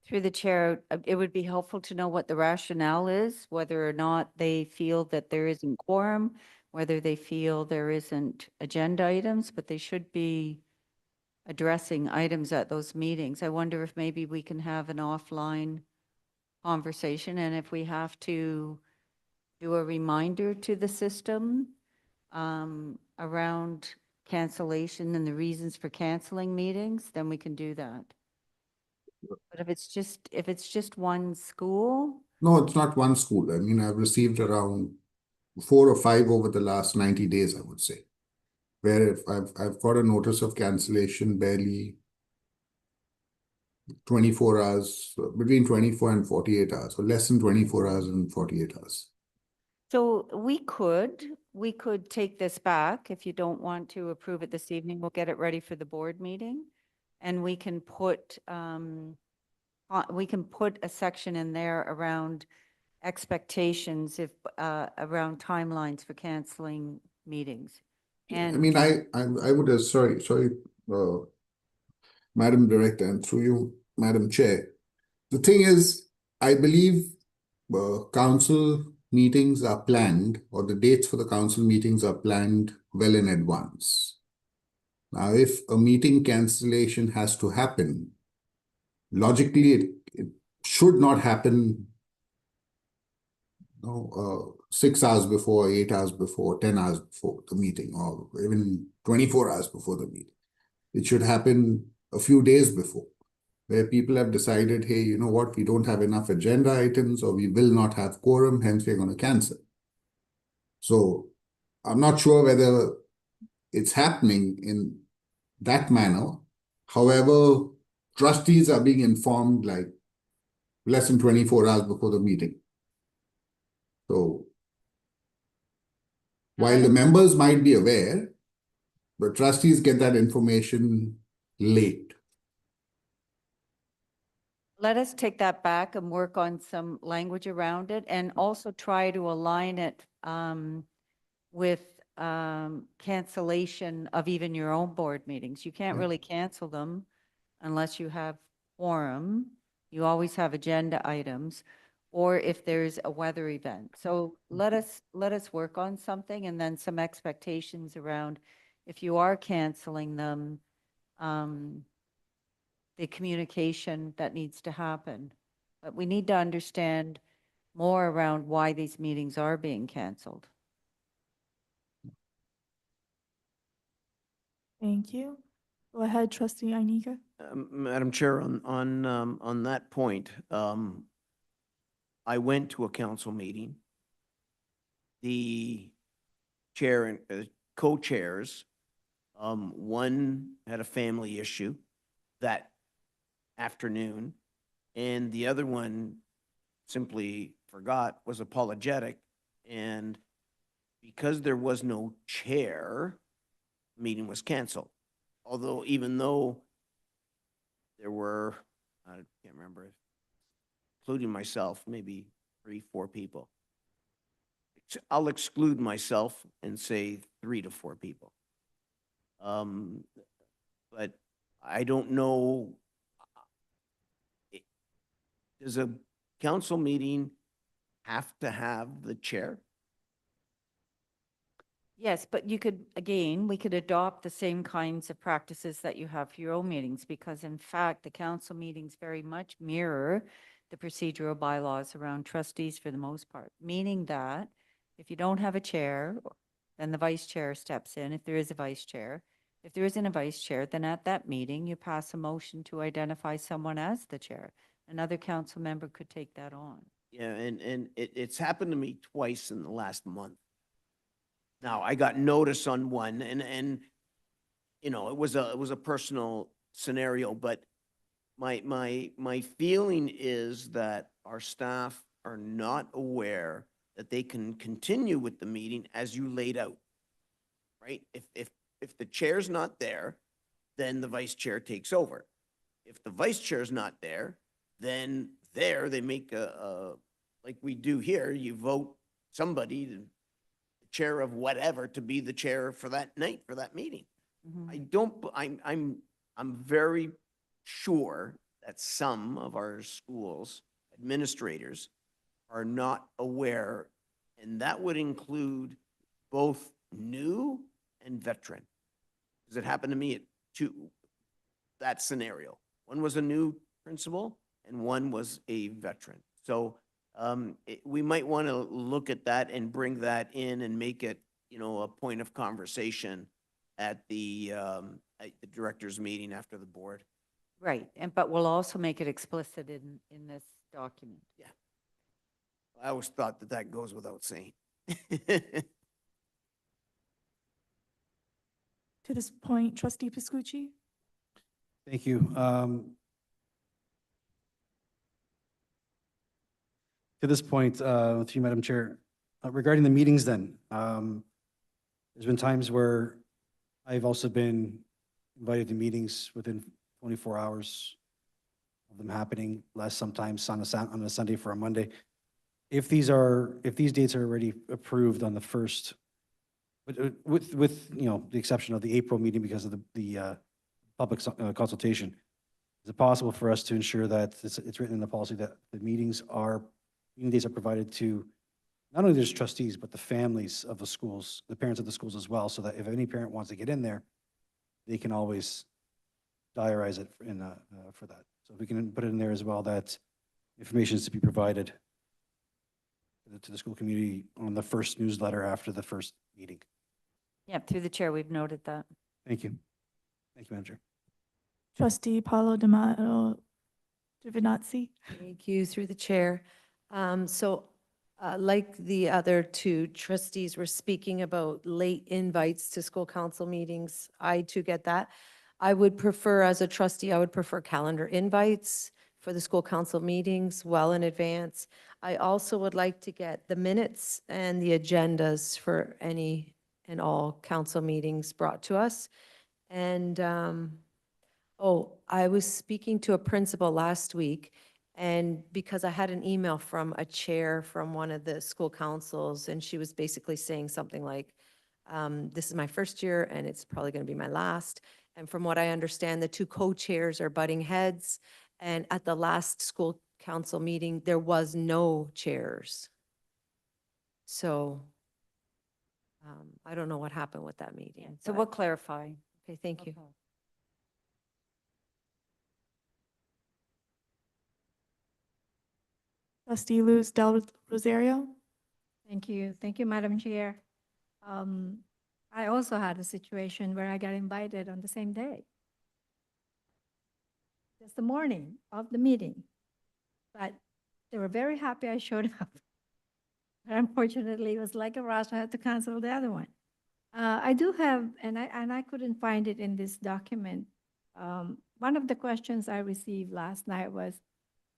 Through the chair, it would be helpful to know what the rationale is, whether or not they feel that there isn't quorum, whether they feel there isn't agenda items, but they should be addressing items at those meetings. I wonder if maybe we can have an offline conversation, and if we have to do a reminder to the system around cancellation and the reasons for canceling meetings, then we can do that. But if it's just one school, No, it's not one school. I mean, I've received around 4 or 5 over the last 90 days, I would say, where if I've got a notice of cancellation barely 24 hours, between 24 and 48 hours, or less than 24 hours and 48 hours. so we could take this back. If you don't want to approve it this evening, we'll get it ready for the board meeting. And we can put a section in there around expectations around timelines for canceling meetings. I And mean, I would, sorry, Madam Director, and through you, Madam Chair. The thing is, I believe council meetings are planned, or the dates for the council meetings are planned well in advance. Now, if a meeting cancellation has to happen, logically, it should not happen 6 hours before, 8 hours before, 10 hours before the meeting, or even 24 hours before the meeting. It should happen a few days before, where people have decided, hey, you know what, we don't have enough agenda items, or we will not have quorum, hence we're going to cancel. So I'm not sure whether it's happening in that manner. However, trustees are being informed like less than 24 hours before the meeting. So while the members might be aware, the trustees get that information late. let us take that back and work on some language around it, and also try to align it with cancellation of even your own board meetings. You can't really cancel them unless you have quorum. You always have agenda items, or if there's a weather event. So let us work on something, and then some expectations around if you are canceling them, the communication that needs to happen. But we need to understand more around why these meetings are being canceled. Thank you. Go ahead, trustee Einika. Madam Chair, on that point, I went to a council meeting. The chair and co-chairs, one had a family issue that afternoon, and the other one simply forgot, was apologetic, and because there was no chair, the meeting was canceled. Although, even though there were, I can't remember, including myself, maybe 3, 4 people. I'll exclude myself and say 3 to 4 people. But I don't know. Does a council meeting have to have the chair? Yes, but you could, again, we could adopt the same kinds of practices that you have for your own meetings, because in fact, the council meetings very much mirror the procedural bylaws around trustees for the most part, meaning that if you don't have a chair, then the vice chair steps in if there is a vice chair. If there isn't a vice chair, then at that meeting, you pass a motion to identify someone as the chair. another council member could take that on. Yeah, and it's happened to me twice in the last month. Now, I got notice on one and, you know, it was a personal scenario, but my feeling is that our staff are not aware that they can continue with the meeting as you laid out. Right? If the chair's not there, then the vice chair takes over. If the vice chair's not there, then they make like we do here, you vote somebody, the chair of whatever, to be the chair for that night, for that meeting. I'm very sure that some of our schools administrators are not aware, and that would include both new and veteran. Because it happened to me at that scenario. One was a new principal and one was a veteran. So we might want to look at that and bring that in and make it, you know, a point of conversation at the director's meeting after the board. Right, but we'll also make it explicit in this document. Yeah. I always thought that goes without saying. To this point, Trustee Piscucci? Thank you. To this point, through you, Madam Chair, regarding the meetings then, there's been times where I've also been invited to meetings within 24 hours of them happening, less sometimes on a Sunday for a Monday. If these dates are already approved on the first, with you know, the exception of the April meeting because of the public consultation, is it possible for us to ensure that it's written in the policy that the meeting days are provided to not only just trustees, but the families of the schools, the parents of the schools as well, so that if any parent wants to get in there, they can always diarize it for that. So if we can put it in there as well, that information is to be provided to the school community on the first newsletter after the first meeting. Yeah, through the chair, we've noted that. Thank you. Thank you, Madam Chair. Trustee Paulo D'Amato Giovinazzi? Thank you, through the chair. Like the other two trustees were speaking about late invites to school council meetings, I too get that. I would prefer, as a trustee, I would prefer calendar invites for the school council meetings well in advance. I also would like to get the minutes and the agendas for any and all council meetings brought to us. And, I was speaking to a principal last week, and because I had an email from a chair from one of the school councils, and she was basically saying something like, this is my first year and it's probably going to be my last. And from what I understand, the two co-chairs are butting heads. And at the last school council meeting, there was no chairs. So I don't know what happened with that meeting. So but- we'll clarify. Okay, thank you. Okay. Trustee Luz Del Rosario? Thank you. Thank you, Madam Chair. I also had a situation where I got invited on the same day. Just the morning of the meeting. But they were very happy I showed up. But unfortunately, it was like a rush. I had to cancel the other one. I do have, and I couldn't find it in this document. One of the questions I received last night was,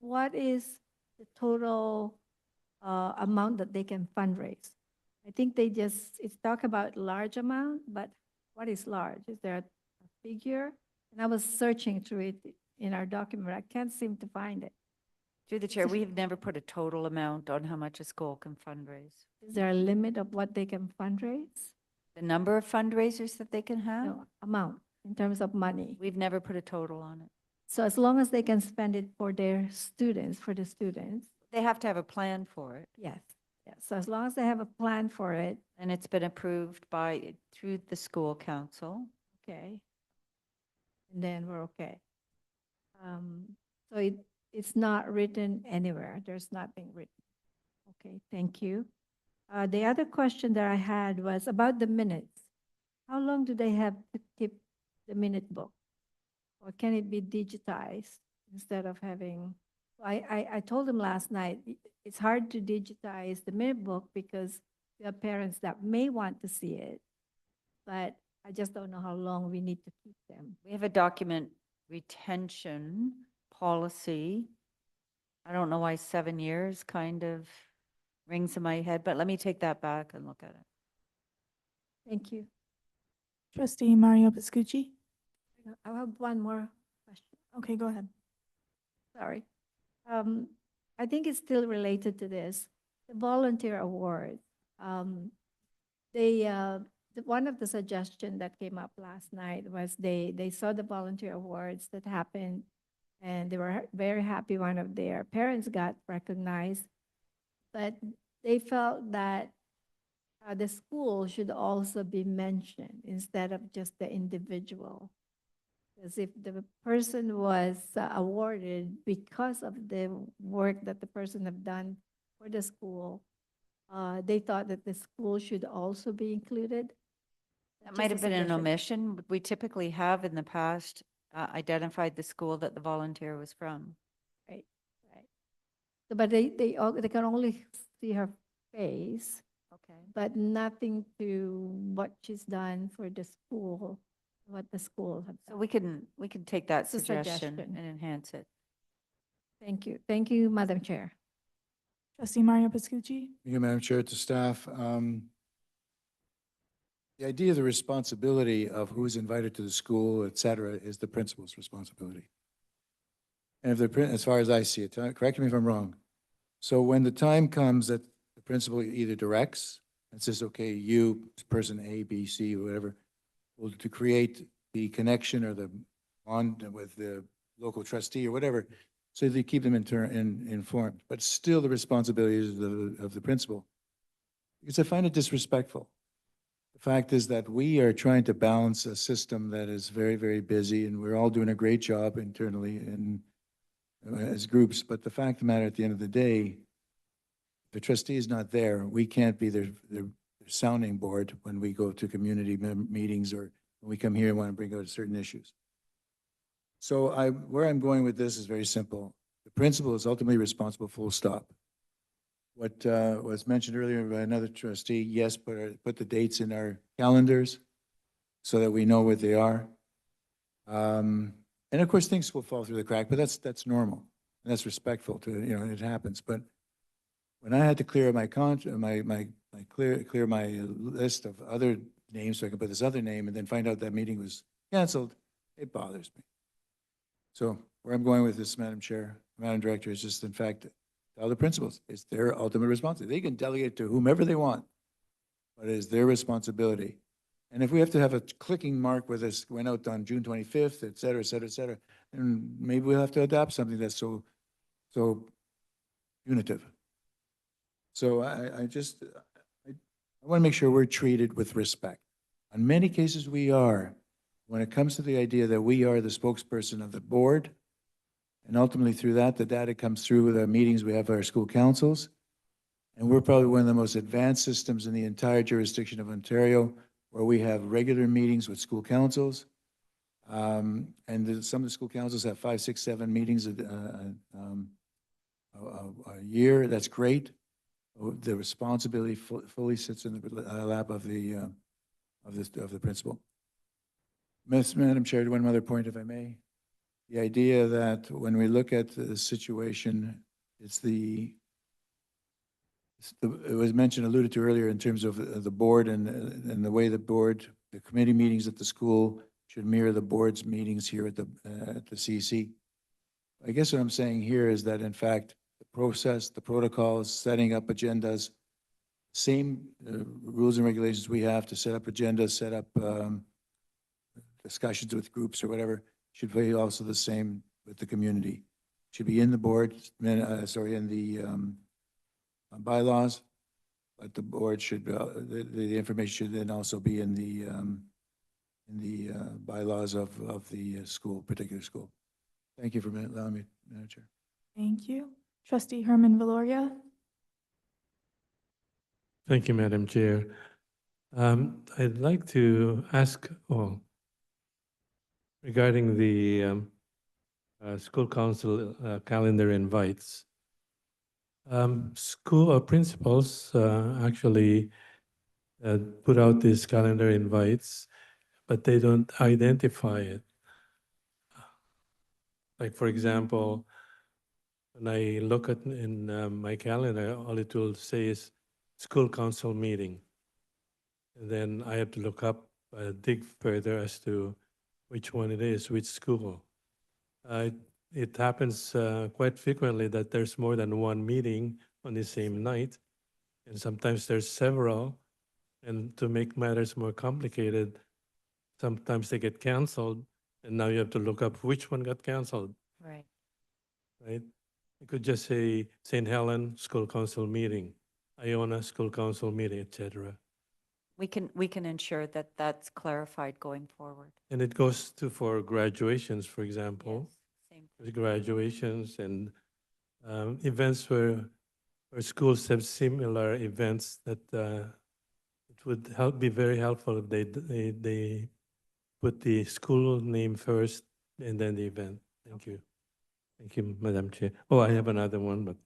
what is the total amount that they can fundraise? I think it's talk about large amount, but what is large? Is there a figure? And I was searching through it in our document, but I can't seem to find it. Through the chair, we've never put a total amount on how much a school can fundraise. Is there a limit of what they can fundraise? The number of fundraisers that they can have? No, amount in terms of money. We've never put a total on it. So as long as they can spend it for their students, for the students, They have to have a plan for it, yes. Yes. So as long as they have a plan for it, and it's been approved through the school council. okay. And then we're okay. So it's not written anywhere. There's nothing written. Okay, thank you. The other question that I had was about the minutes. How long do they have to keep the minute book? Or can it be digitized instead of having, I told him last night, it's hard to digitize the minute book because there are parents that may want to see it, but I just don't know how long we need to keep them. We have a document retention policy. I don't know why 7 years kind of rings in my head, but let me take that back and look at it. Thank you. Trustee Mario Piscucci. I have one more question. Okay, go ahead. Sorry. I think it's still related to this. The volunteer award. One of the suggestions that came up last night was they saw the volunteer awards that happened, and they were very happy one of their parents got recognized, but they felt that the school should also be mentioned instead of just the individual. Because if the person was awarded because of the work that the person have done for the school, they thought that the school should also be included. That might have been an omission. We typically have in the past identified the school that the volunteer was from. Right, right. So, but they can only see her face, Okay. but nothing to what she's done for the school, what the school have So done. we can take that It's a suggestion suggestion. and enhance it. Thank you. Thank you, Madam Chair. Trustee Mario Piscucci. Thank you, Madam Chair, to staff. The idea of the responsibility of who's invited to the school, et cetera, is the principal's responsibility. And if as far as I see it, correct me if I'm wrong. So when the time comes that the principal either directs and says, okay, you, person A, B, C, whatever, will to create the connection or the bond with the local trustee or whatever, so they keep them informed, but still the responsibility is of the principal. Because I find it disrespectful. The fact is that we are trying to balance a system that is very, very busy, and we're all doing a great job internally and as groups. But the fact of the matter, at the end of the day, the trustee is not there. We can't be their sounding board when we go to community meetings or when we come here and want to bring out certain issues. So where I'm going with this is very simple. The principal is ultimately responsible, full stop. What was mentioned earlier by another trustee, yes, put the dates in our calendars so that we know what they are. And of course, things will fall through the crack, but that's normal. And that's respectful to, it happens. But when I had to clear my clear my list of other names so I can put this other name and then find out that meeting was canceled, it bothers me. So where I'm going with this, Madam Chair, Madam Director, is just in fact, tell the principals, it's their ultimate responsibility. They can delegate it to whomever they want, but it is their responsibility. And if we have to have a clicking mark with this went out on June 25th, et cetera, et cetera, et cetera, and maybe we'll have to adapt something that's so unitive. So I want to make sure we're treated with respect. In many cases, we are. When it comes to the idea that we are the spokesperson of the board, and ultimately through that, the data comes through with our meetings, we have our school councils, and we're probably one of the most advanced systems in the entire jurisdiction of Ontario, where we have regular meetings with school councils. And some of the school councils have 5, 6, 7 meetings a year. That's great. The responsibility fully sits in the lap of the principal. Madam Chair, one other point, if I may. The idea that when we look at the situation, it was mentioned, alluded to earlier in terms of the board and the way the committee meetings at the school should mirror the board's meetings here at the CC. I guess what I'm saying here is that in fact, the process, the protocols, setting up agendas, same rules and regulations we have to set up agendas, set up discussions with groups or whatever, should be also the same with the community. Should be in the board, in the bylaws, but the board should, the information should then also be in the bylaws of the school, particular school. Thank you for allowing me, Madam Chair. Thank you. Trustee Herman Valoria. Thank you, Madam Chair. I'd like to ask regarding the school council calendar invites. School principals actually put out these calendar invites, but they don't identify it. Like, for example, when I look at in my calendar, all it will say is school council meeting. And then I have to look up, dig further as to which one it is, which school. It happens quite frequently that there's more than one meeting on the same night, and sometimes there's several. And to make matters more complicated, sometimes they get canceled, and now you have to look up which one got canceled, Right. right? You could just say St. Helen School Council meeting, Iona School Council meeting, etc. We can ensure that that's clarified going forward. And it goes to for graduations, for example. Yes, same. With graduations and events where schools have similar events that it would be very helpful if they put the school name first and then the event. Thank you. Thank you, Madam Chair. Oh, I have another one, but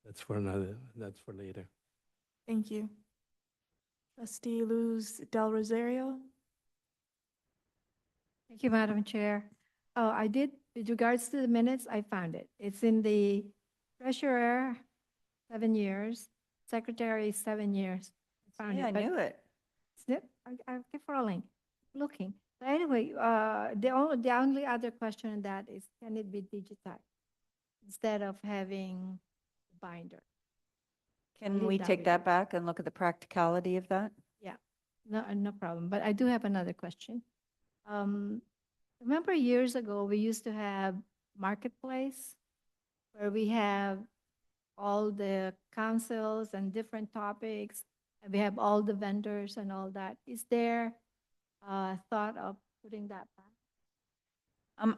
that's for later. Thank you. Trustee Luz Del Rosario. Thank you, Madam Chair. Oh, I did, with regards to the minutes, I found it. It's in the treasurer, 7 years, secretary, 7 years. I found Yeah, I it. but knew it. I keep rolling, looking. But anyway, the only other question on that is, can it be digitized instead of having binder? Can leave we that take with that you. back and look at the practicality of that? Yeah, no problem. But I do have another question. Remember years ago, we used to have marketplace where we have all the councils and different topics, and we have all the vendors and all that. Is there thought of putting that back?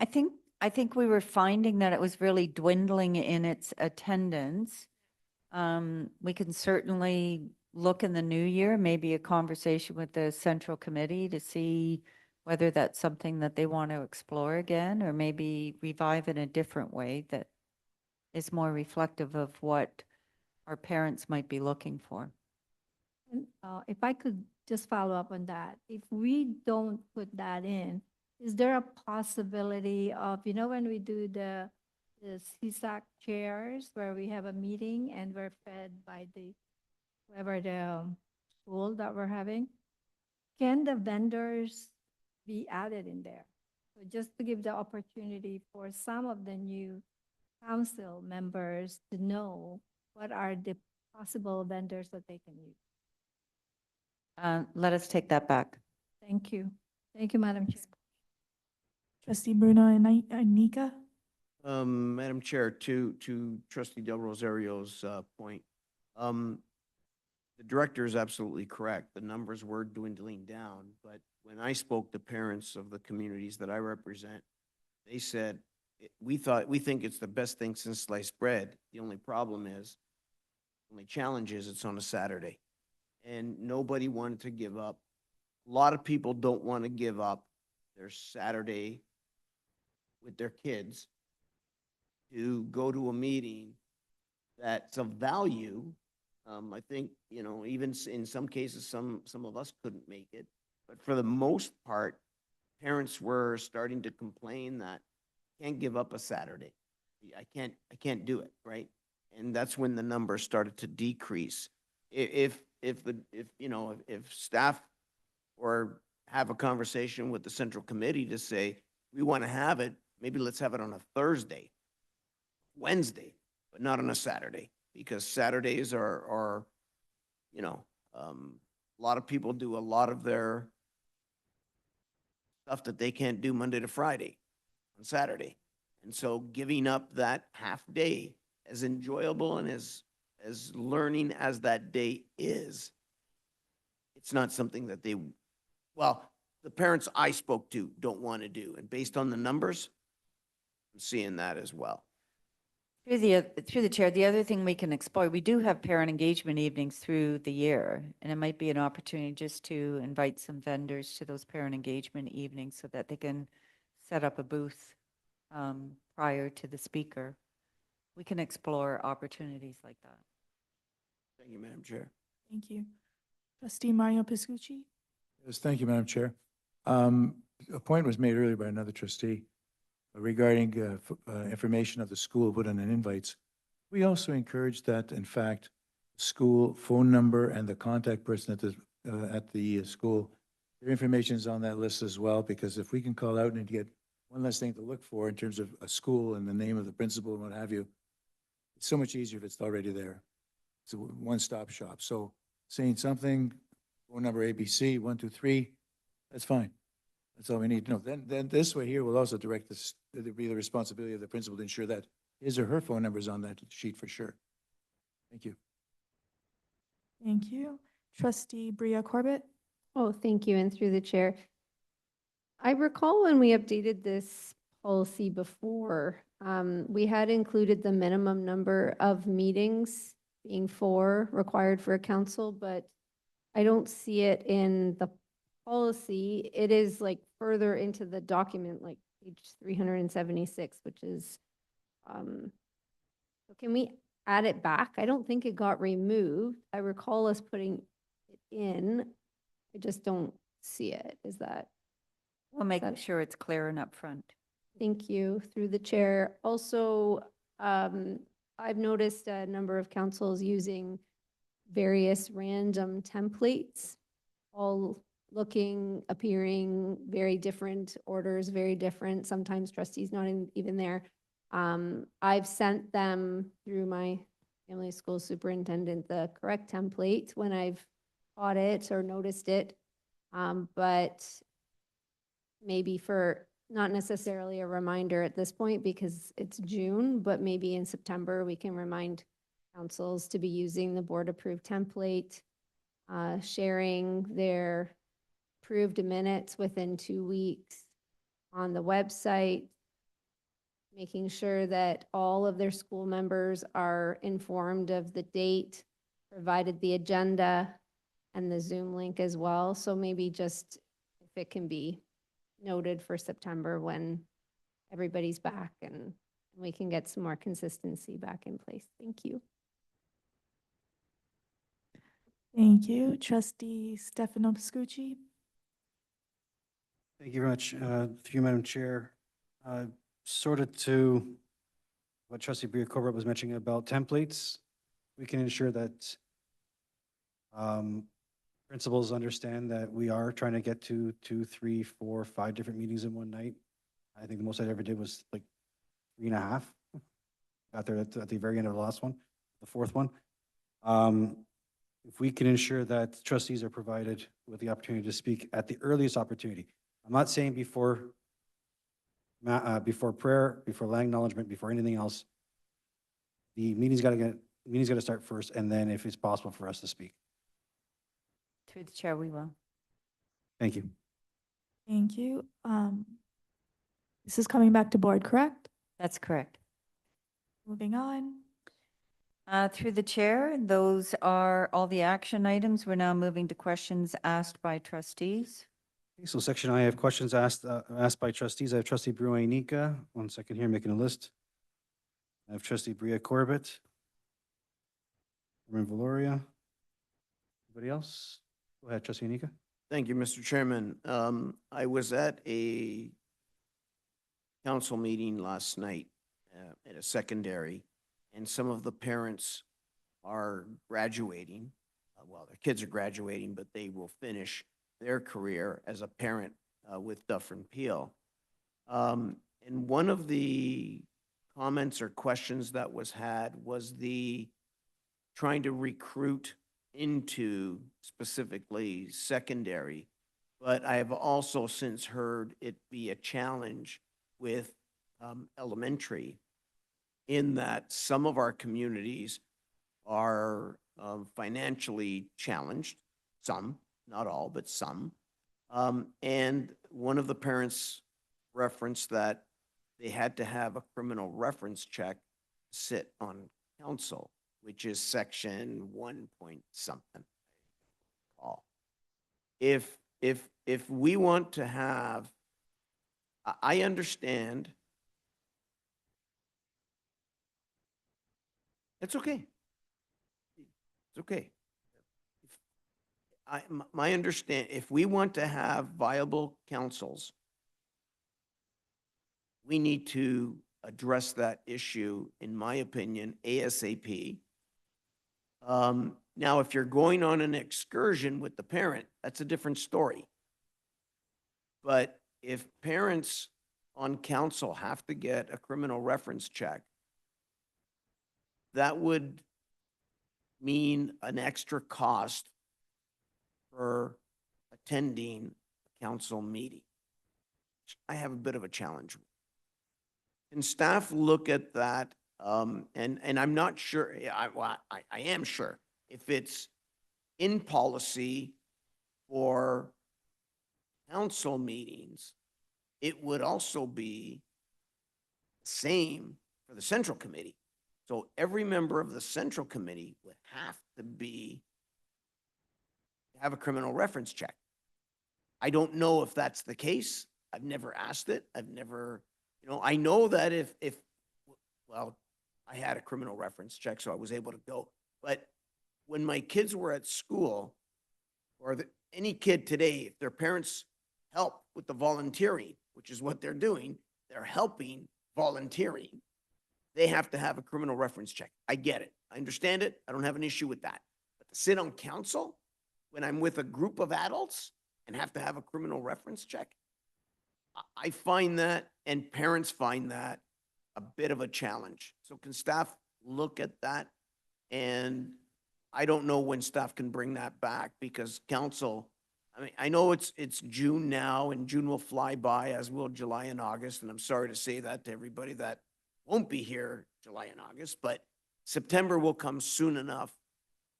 I think we were finding that it was really dwindling in its attendance. We can certainly look in the new year, maybe a conversation with the central committee to see whether that's something that they want to explore again, or maybe revive in a different way that is more reflective of what our parents might be looking for. And, if I could just follow up on that, if we don't put that in, is there a possibility of, when we do the CSAC chairs where we have a meeting and we're fed by whoever the school that we're having, can the vendors be added in there? So just to give the opportunity for some of the new council members to know what are the possible vendors that they can use. Let us take that back. Thank you. Thank you, Madam Chair. Trustee Bruno and Anika. Madam Chair, to Trustee Del Rosario's point, the director is absolutely correct. The numbers were dwindling down, but when I spoke to parents of the communities that I represent, they said, we think it's the best thing since sliced bread. The only challenge is it's on a Saturday. And nobody wanted to give up. A lot of people don't want to give up their Saturday with their kids to go to a meeting that's of value. I think, even in some cases, some of us couldn't make it. But for the most part, parents were starting to complain that can't give up a Saturday. I can't do it, right? And that's when the numbers started to decrease. If staff or have a conversation with the central committee to say, we want to have it, maybe let's have it on a Thursday, Wednesday, but not on a Saturday, because Saturdays are a lot of people do a lot of their stuff that they can't do Monday to Friday on Saturday. And so giving up that half day, as enjoyable and as learning as that day is, it's not something that the parents I spoke to don't want to do. And based on the numbers, I'm seeing that as well. Through the chair, the other thing we can explore, we do have parent engagement evenings through the year, and it might be an opportunity just to invite some vendors to those parent engagement evenings so that they can set up a booth prior to the speaker. We can explore opportunities like that. Thank you, Madam Chair. Thank you. Trustee Mario Piscucci? Yes, thank you, Madam Chair. A point was made earlier by another trustee regarding information of the school put on an invites. We also encourage that, in fact, school phone number and the contact person at the school, their information is on that list as well, because if we can call out and get one less thing to look for in terms of a school and the name of the principal and what have you, it's so much easier if it's already there. It's a one-stop shop. So saying something, phone number ABC, 123, that's fine. That's all we need to know. Then this way here will also direct this, it'll be the responsibility of the principal to ensure that his or her phone number is on that sheet for sure. Thank you. Thank you. Trustee Bria Corbett? Oh, thank you. And through the chair, I recall when we updated this policy before, we had included the minimum number of meetings being 4 required for a council, but I don't see it in the policy. It is like further into the document, like page 376, which is, so can we add it back? I don't think it got removed. I recall us putting it in. I just don't see it. Is that? We'll make sure it's clear and upfront. Thank you. Through the chair. Also, I've noticed a number of councils using various random templates, all looking, appearing very different orders, very different. Sometimes trustees not even there. I've sent them through my family school superintendent the correct template when I've caught it or noticed it. But maybe for not necessarily a reminder at this point because it's June, but maybe in September we can remind councils to be using the board approved template, sharing their approved minutes within 2 weeks on the website, making sure that all of their school members are informed of the date, provided the agenda and the Zoom link as well. So maybe just if it can be noted for September when everybody's back and we can get some more consistency back in place. Thank you. Thank you. Trustee Stefano Piscucci? Thank you very much. Through you, Madam Chair. Sort of to what Trustee Bria Corbett was mentioning about templates, we can ensure that principals understand that we are trying to get to 2, 3, 4, 5 different meetings in one night. I think the most I ever did was like 3.5. Got there at the very end of the last one, the 4th one. If we can ensure that trustees are provided with the opportunity to speak at the earliest opportunity. I'm not saying before prayer, before land acknowledgement, before anything else. The meeting's got to start first, and then if it's possible for us to speak. Through the chair, we will. Thank you. Thank you. This is coming back to board, correct? That's correct. Moving on. Through the chair, those are all the action items. We're now moving to questions asked by trustees. Okay, so section I have questions asked by trustees. I have Trustee Bruin-Nika. 1 second here, making a list. I have Trustee Bria Corbett. Reverend Valoria. Anybody else? Go ahead, Trustee Nika. Thank you, Mr. Chairman. I was at a council meeting last night at a secondary, and some of the parents are graduating. Well, their kids are graduating, but they will finish their career as a parent with Dufferin Peel. And one of the comments or questions that was had was the trying to recruit into specifically secondary. But I have also since heard it be a challenge with elementary, in that some of our communities are financially challenged, some, not all, but some. And one of the parents referenced that they had to have a criminal reference check to sit on council, which is section 1 point something. If we want to have, I understand It's okay. It's okay. My understand, if we want to have viable councils, we need to address that issue, in my opinion, ASAP. Now, if you're going on an excursion with the parent, that's a different story. But if parents on council have to get a criminal reference check, that would mean an extra cost for attending a council meeting. I have a bit of a challenge with. Can staff look at that? And I'm not sure, I am sure, if it's in policy for council meetings, it would also be the same for the central committee. So every member of the central committee would have to have a criminal reference check. I don't know if that's the case. I've never asked it. I've never, I know that well, I had a criminal reference check, so I was able to go. But when my kids were at school, or any kid today, if their parents help with the volunteering, which is what they're doing, they're helping volunteering, they have to have a criminal reference check. I get it. I understand it. I don't have an issue with that. But to sit on council when I'm with a group of adults and have to have a criminal reference check, I find that, and parents find that, a bit of a challenge. So can staff look at that? And I don't know when staff can bring that back, because council, I mean, I know it's June now, and June will fly by, as will July and August. And I'm sorry to say that to everybody that won't be here July and August, but September will come soon enough.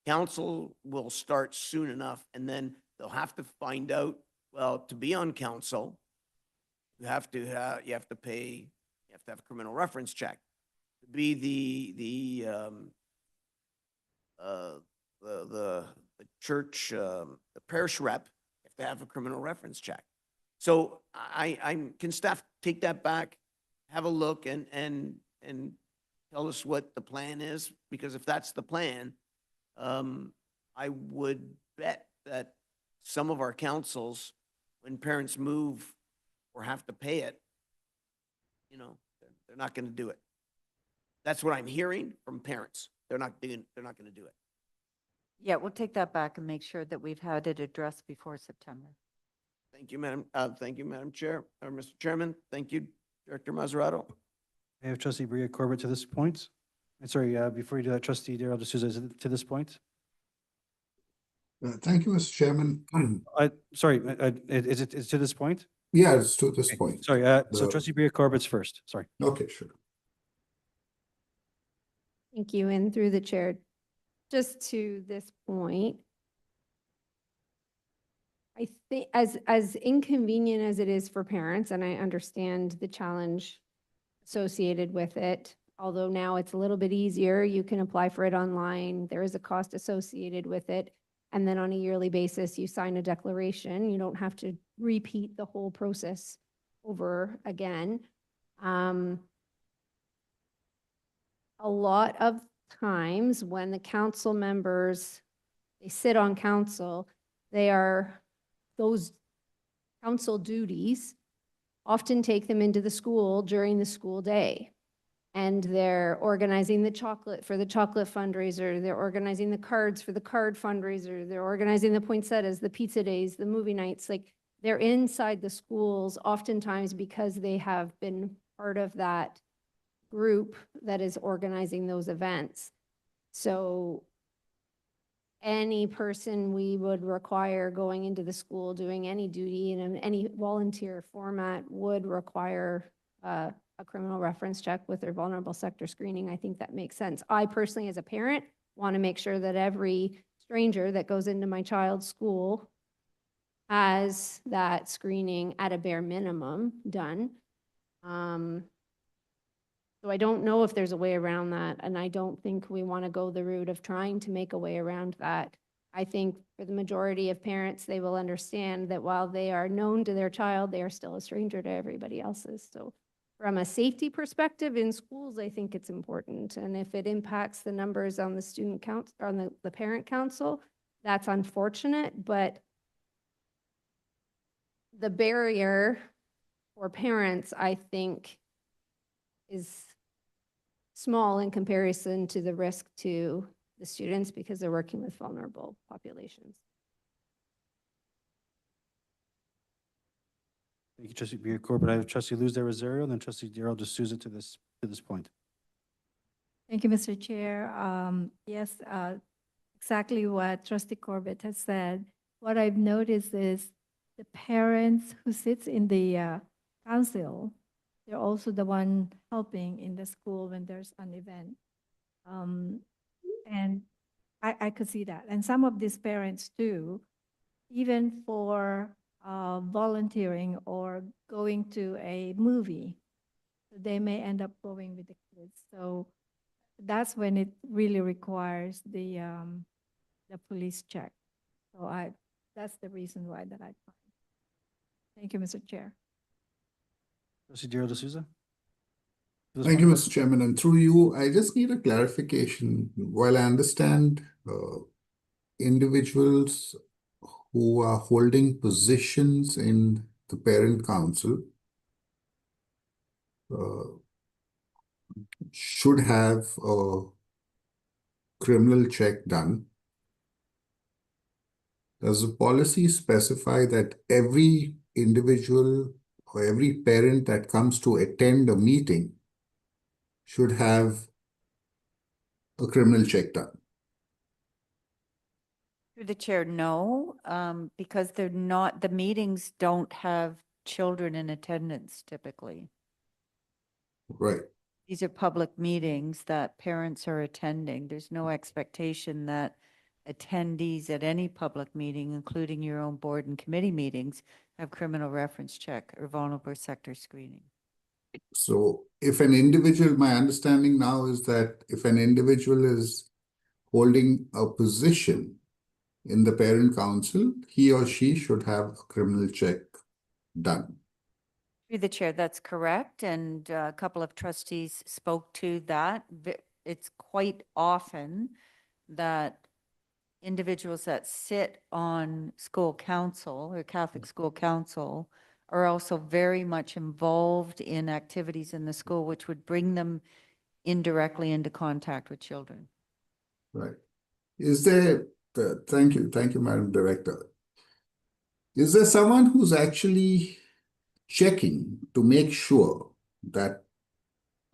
Council will start soon enough, and then they'll have to find out, well, to be on council, you have to have a criminal reference check. To be the church, the parish rep, you have to have a criminal reference check. So can staff take that back, have a look, and tell us what the plan is? Because if that's the plan, I would bet that some of our councils, when parents move or have to pay it, they're not going to do it. That's what I'm hearing from parents. They're not going to do it. Yeah, we'll take that back and make sure that we've had it addressed before September. Thank you, Madam Chair, or Mr. Chairman. Thank you, Director Mazzarato. I have trustee Bria Corbett to this point. And sorry, before you do that, trustee Darrell D'Souza, is it to this point? Thank you, Mr. Chairman. Sorry, is it to this point? Yeah, it's to this point. Sorry, so The- trustee Bria Corbett's first, sorry. Okay, sure. Thank you. And through the chair, just to this point, I think as inconvenient as it is for parents, and I understand the challenge associated with it, although now it's a little bit easier, you can apply for it online, there is a cost associated with it. And then on a yearly basis, you sign a declaration. You don't have to repeat the whole process over again. A lot of times when the council members, they sit on council, those council duties often take them into the school during the school day. And they're organizing the chocolate for the chocolate fundraiser. They're organizing the cards for the card fundraiser. They're organizing the poinsettias, the pizza days, the movie nights. Like, they're inside the schools oftentimes because they have been part of that group that is organizing those events. So any person we would require going into the school, doing any duty in any volunteer format would require a criminal reference check with their vulnerable sector screening. I think that makes sense. I personally, as a parent, want to make sure that every stranger that goes into my child's school has that screening at a bare minimum done. So I don't know if there's a way around that, and I don't think we want to go the route of trying to make a way around that. I think for the majority of parents, they will understand that while they are known to their child, they are still a stranger to everybody else's. So From a safety perspective in schools, I think it's important. And if it impacts the numbers on the student count, on the parent council, that's unfortunate, but the barrier for parents, I think, is small in comparison to the risk to the students because they're working with vulnerable populations. Thank you, trustee Corbett. I have trustee Luz de Rosario, and then trustee Darrell D'Souza to this point. Thank you, Mr. Chair. Yes, exactly what trustee Corbett has said. What I've noticed is the parents who sits in the council, they're also the one helping in the school when there's an event. And I could see that. And some of these parents too, even for volunteering or going to a movie, they may end up going with the kids. So that's when it really requires the police check. So that's the reason why that I find. Thank you, Mr. Chair. Trustee Darrell D'Souza? Thank you, Mr. Chairman. And through you, I just need a clarification. While I understand individuals who are holding positions in the parent council should have a criminal check done, does the policy specify that every individual or every parent that comes to attend a meeting should have a criminal check done? Through the chair, no, because they're not, the meetings don't have children in attendance typically. Right. These are public meetings that parents are attending. There's no expectation that attendees at any public meeting, including your own board and committee meetings, have criminal reference check or vulnerable sector screening. So if an individual, my understanding now is that if an individual is holding a position in the parent council, he or she should have a criminal check done. Through the chair, that's correct. And a couple of trustees spoke to that. It's quite often that individuals that sit on school council or Catholic school council are also very much involved in activities in the school, which would bring them indirectly into contact with children. Right. Is there, thank you, Madam Director. Is there someone who's actually checking to make sure that,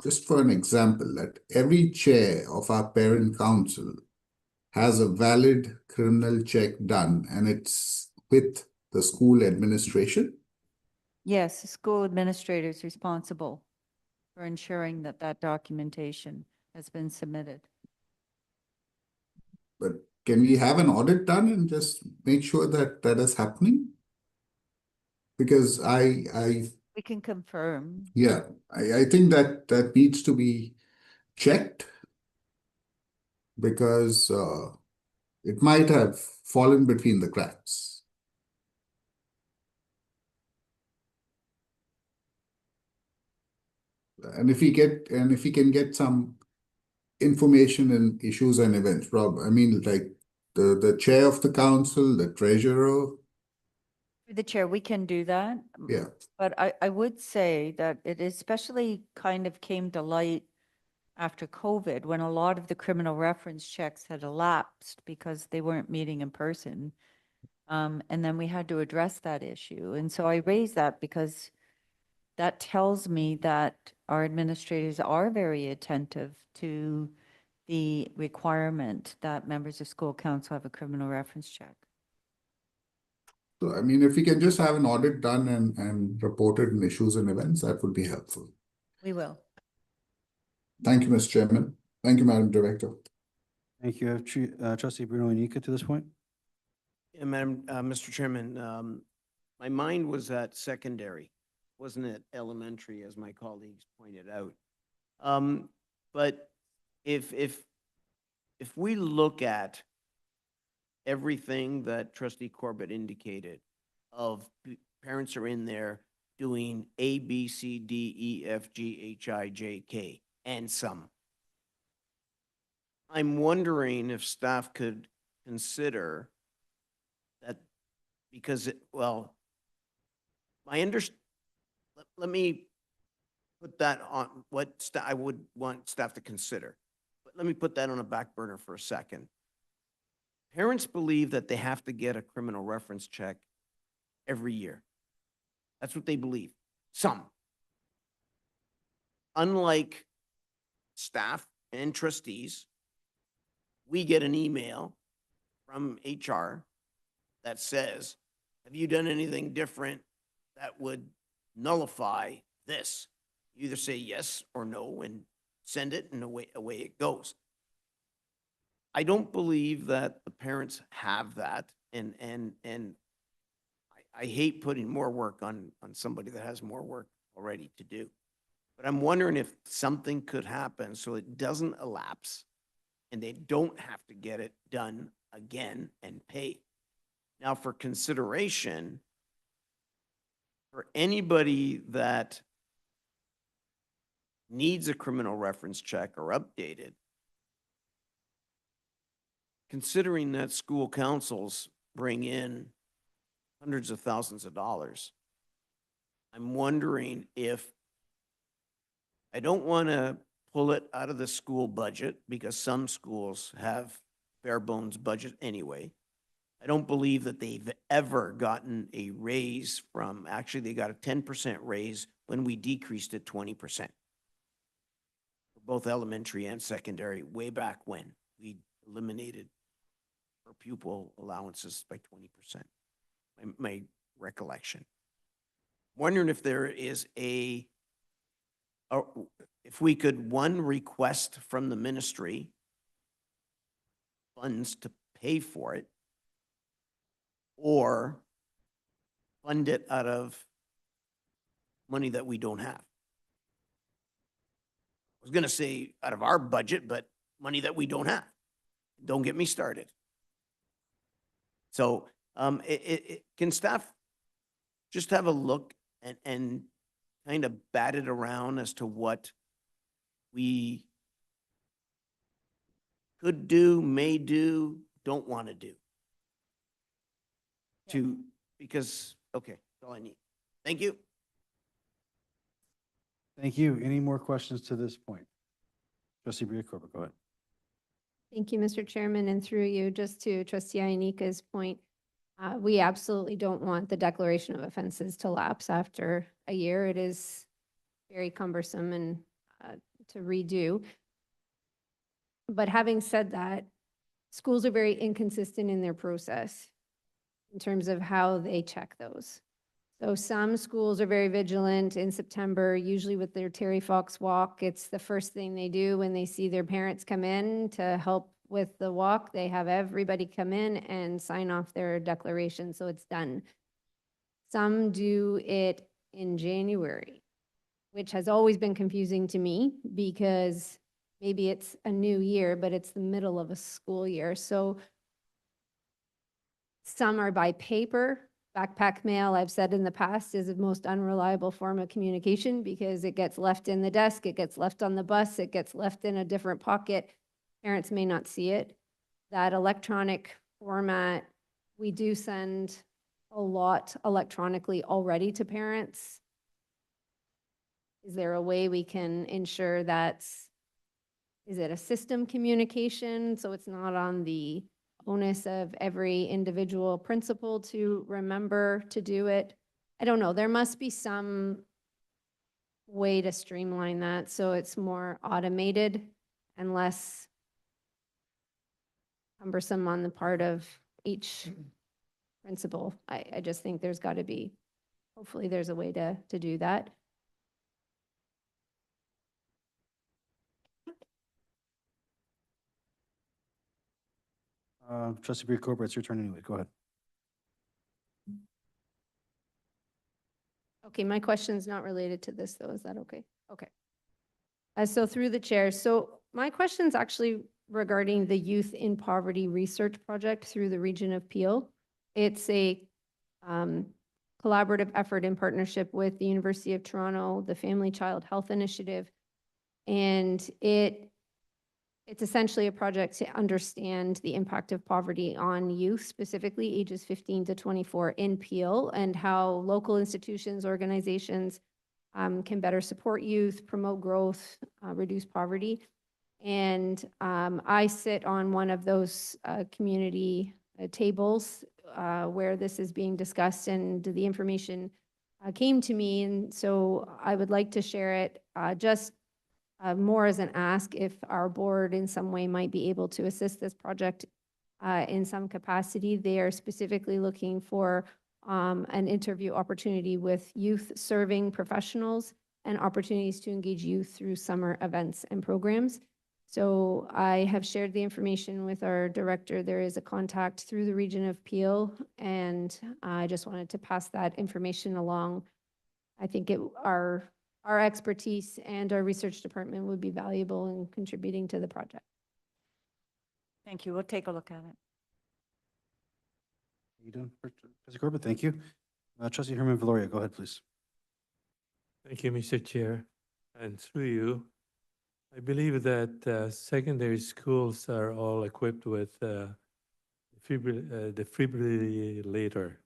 just for an example, that every chair of our parent council has a valid criminal check done and it's with the school administration? Yes, the school administrator is responsible for ensuring that that documentation has been submitted. But can we have an audit done and just make sure that that is happening? Because We can confirm. yeah, I think that needs to be checked because it might have fallen between the cracks. And if we can get some information and issues and events, I mean, like the chair of the council, the treasurer. Through the chair, we can do that. Yeah. But I would say that it especially kind of came to light after COVID, when a lot of the criminal reference checks had elapsed because they weren't meeting in person. And then we had to address that issue. And so I raised that because that tells me that our administrators are very attentive to the requirement that members of school council have a criminal reference check. So, I mean, if we can just have an audit done and reported in issues and events, that would be helpful. We will. Thank you, Mr. Chairman. Thank you, Madam Director. Thank you. I have trustee Bruno Inica to this point. Yeah, Mr. Chairman, my mind was at secondary, wasn't it elementary, as my colleagues pointed out. But if we look at everything that trustee Corbett indicated of parents are in there doing A, B, C, D, E, F, G, H, I, J, K, and some. I'm wondering if staff could consider that, because well, let me put that on what I would want staff to consider. But let me put that on a back burner for a second. Parents believe that they have to get a criminal reference check every year. That's what they believe. Some. Unlike staff and trustees, we get an email from HR that says, have you done anything different that would nullify this? You either say yes or no and send it, and away it goes. I don't believe that the parents have that, and I hate putting more work on somebody that has more work already to do. But I'm wondering if something could happen so it doesn't elapse and they don't have to get it done again and pay. Now, for consideration, for anybody that needs a criminal reference check or updated, considering that school councils bring in hundreds of thousands of dollars, I'm wondering if, I don't want to pull it out of the school budget because some schools have bare bones budget anyway. I don't believe that they've ever gotten a raise from, actually they got a 10% raise when we decreased it 20%. For both elementary and secondary, way back when we eliminated our pupil allowances by 20%. My recollection. Wondering if there is if we could, one, request from the ministry funds to pay for it, or fund it out of money that we don't have. I was going to say out of our budget, but money that we don't have. Don't get me started. So can staff just have a look and kind of bat it around as to what we could do, may do, don't want to do? Because, okay, that's all I need. Thank you. Thank you. Any more questions to this point? Trustee Bria-Corbett, go ahead. Thank you, Mr. Chairman, and through you, just to Trustee Ianika's point, we absolutely don't want the declaration of offenses to lapse after a year. It is very cumbersome and to redo. But having said that, schools are very inconsistent in their process in terms of how they check those. So some schools are very vigilant in September, usually with their Terry Fox walk. It's the first thing they do when they see their parents come in to help with the walk. They have everybody come in and sign off their declaration, so it's done. Some do it in January, which has always been confusing to me because maybe it's a new year, but it's the middle of a school year. So some are by paper. Backpack mail, I've said in the past, is the most unreliable form of communication because it gets left in the desk, it gets left on the bus, it gets left in a different pocket. Parents may not see it. That electronic format, we do send a lot electronically already to parents. Is there a way we can ensure that's, is it a system communication so it's not on the onus of every individual principal to remember to do it? I don't know. There must be some way to streamline that so it's more automated and less cumbersome on the part of each principal. I just think there's got to be, hopefully there's a way to do that. Trustee Bria-Corbett, it's your turn anyway. Go ahead. Okay, my question's not related to this though. Is that okay? Okay. So through the chair, so my question's actually regarding the Youth in Poverty Research Project through the region of Peel. It's a collaborative effort in partnership with the University of Toronto, the Family Child Health Initiative. And it's essentially a project to understand the impact of poverty on youth, specifically ages 15 to 24 in Peel, and how local institutions, organizations can better support youth, promote growth, reduce poverty. And I sit on one of those community tables where this is being discussed, and the information came to me. And so I would like to share it just more as an ask if our board in some way might be able to assist this project in some capacity. They are specifically looking for an interview opportunity with youth serving professionals and opportunities to engage youth through summer events and programs. So I have shared the information with our director. There is a contact through the region of Peel, and I just wanted to pass that information along. I think our expertise and our research department would be valuable in contributing to the project. Thank you. We'll take a look at it. You doing, Trustee Corbett? Thank you. Trustee Herman Valoria, go ahead, please. Thank you, Mr. Chair. And through you, I believe that secondary schools are all equipped with the defibrillator.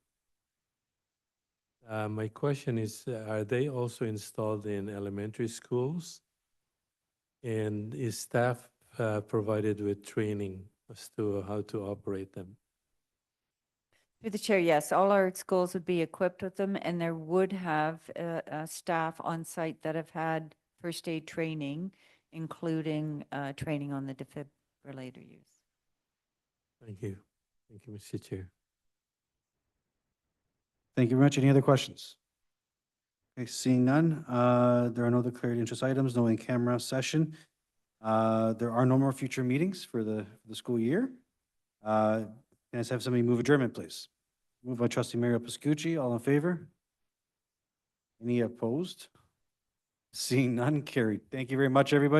My question is, are they also installed in elementary schools? And is staff provided with training as to how to operate them? Through the chair, yes, all our schools would be equipped with them, and there would have staff on site that have had first aid training, including training on the defibrillator use. Thank you. Thank you, Mr. Chair. Thank you very much. Any other questions? Okay, seeing none, there are no declared interest items, no in-camera session. There are no more future meetings for the school year. Can I just have somebody move adjournment, please? Moved by Trustee Mario Pascucci. All in favor? Any opposed? Seeing none, carried. Thank you very much, everybody.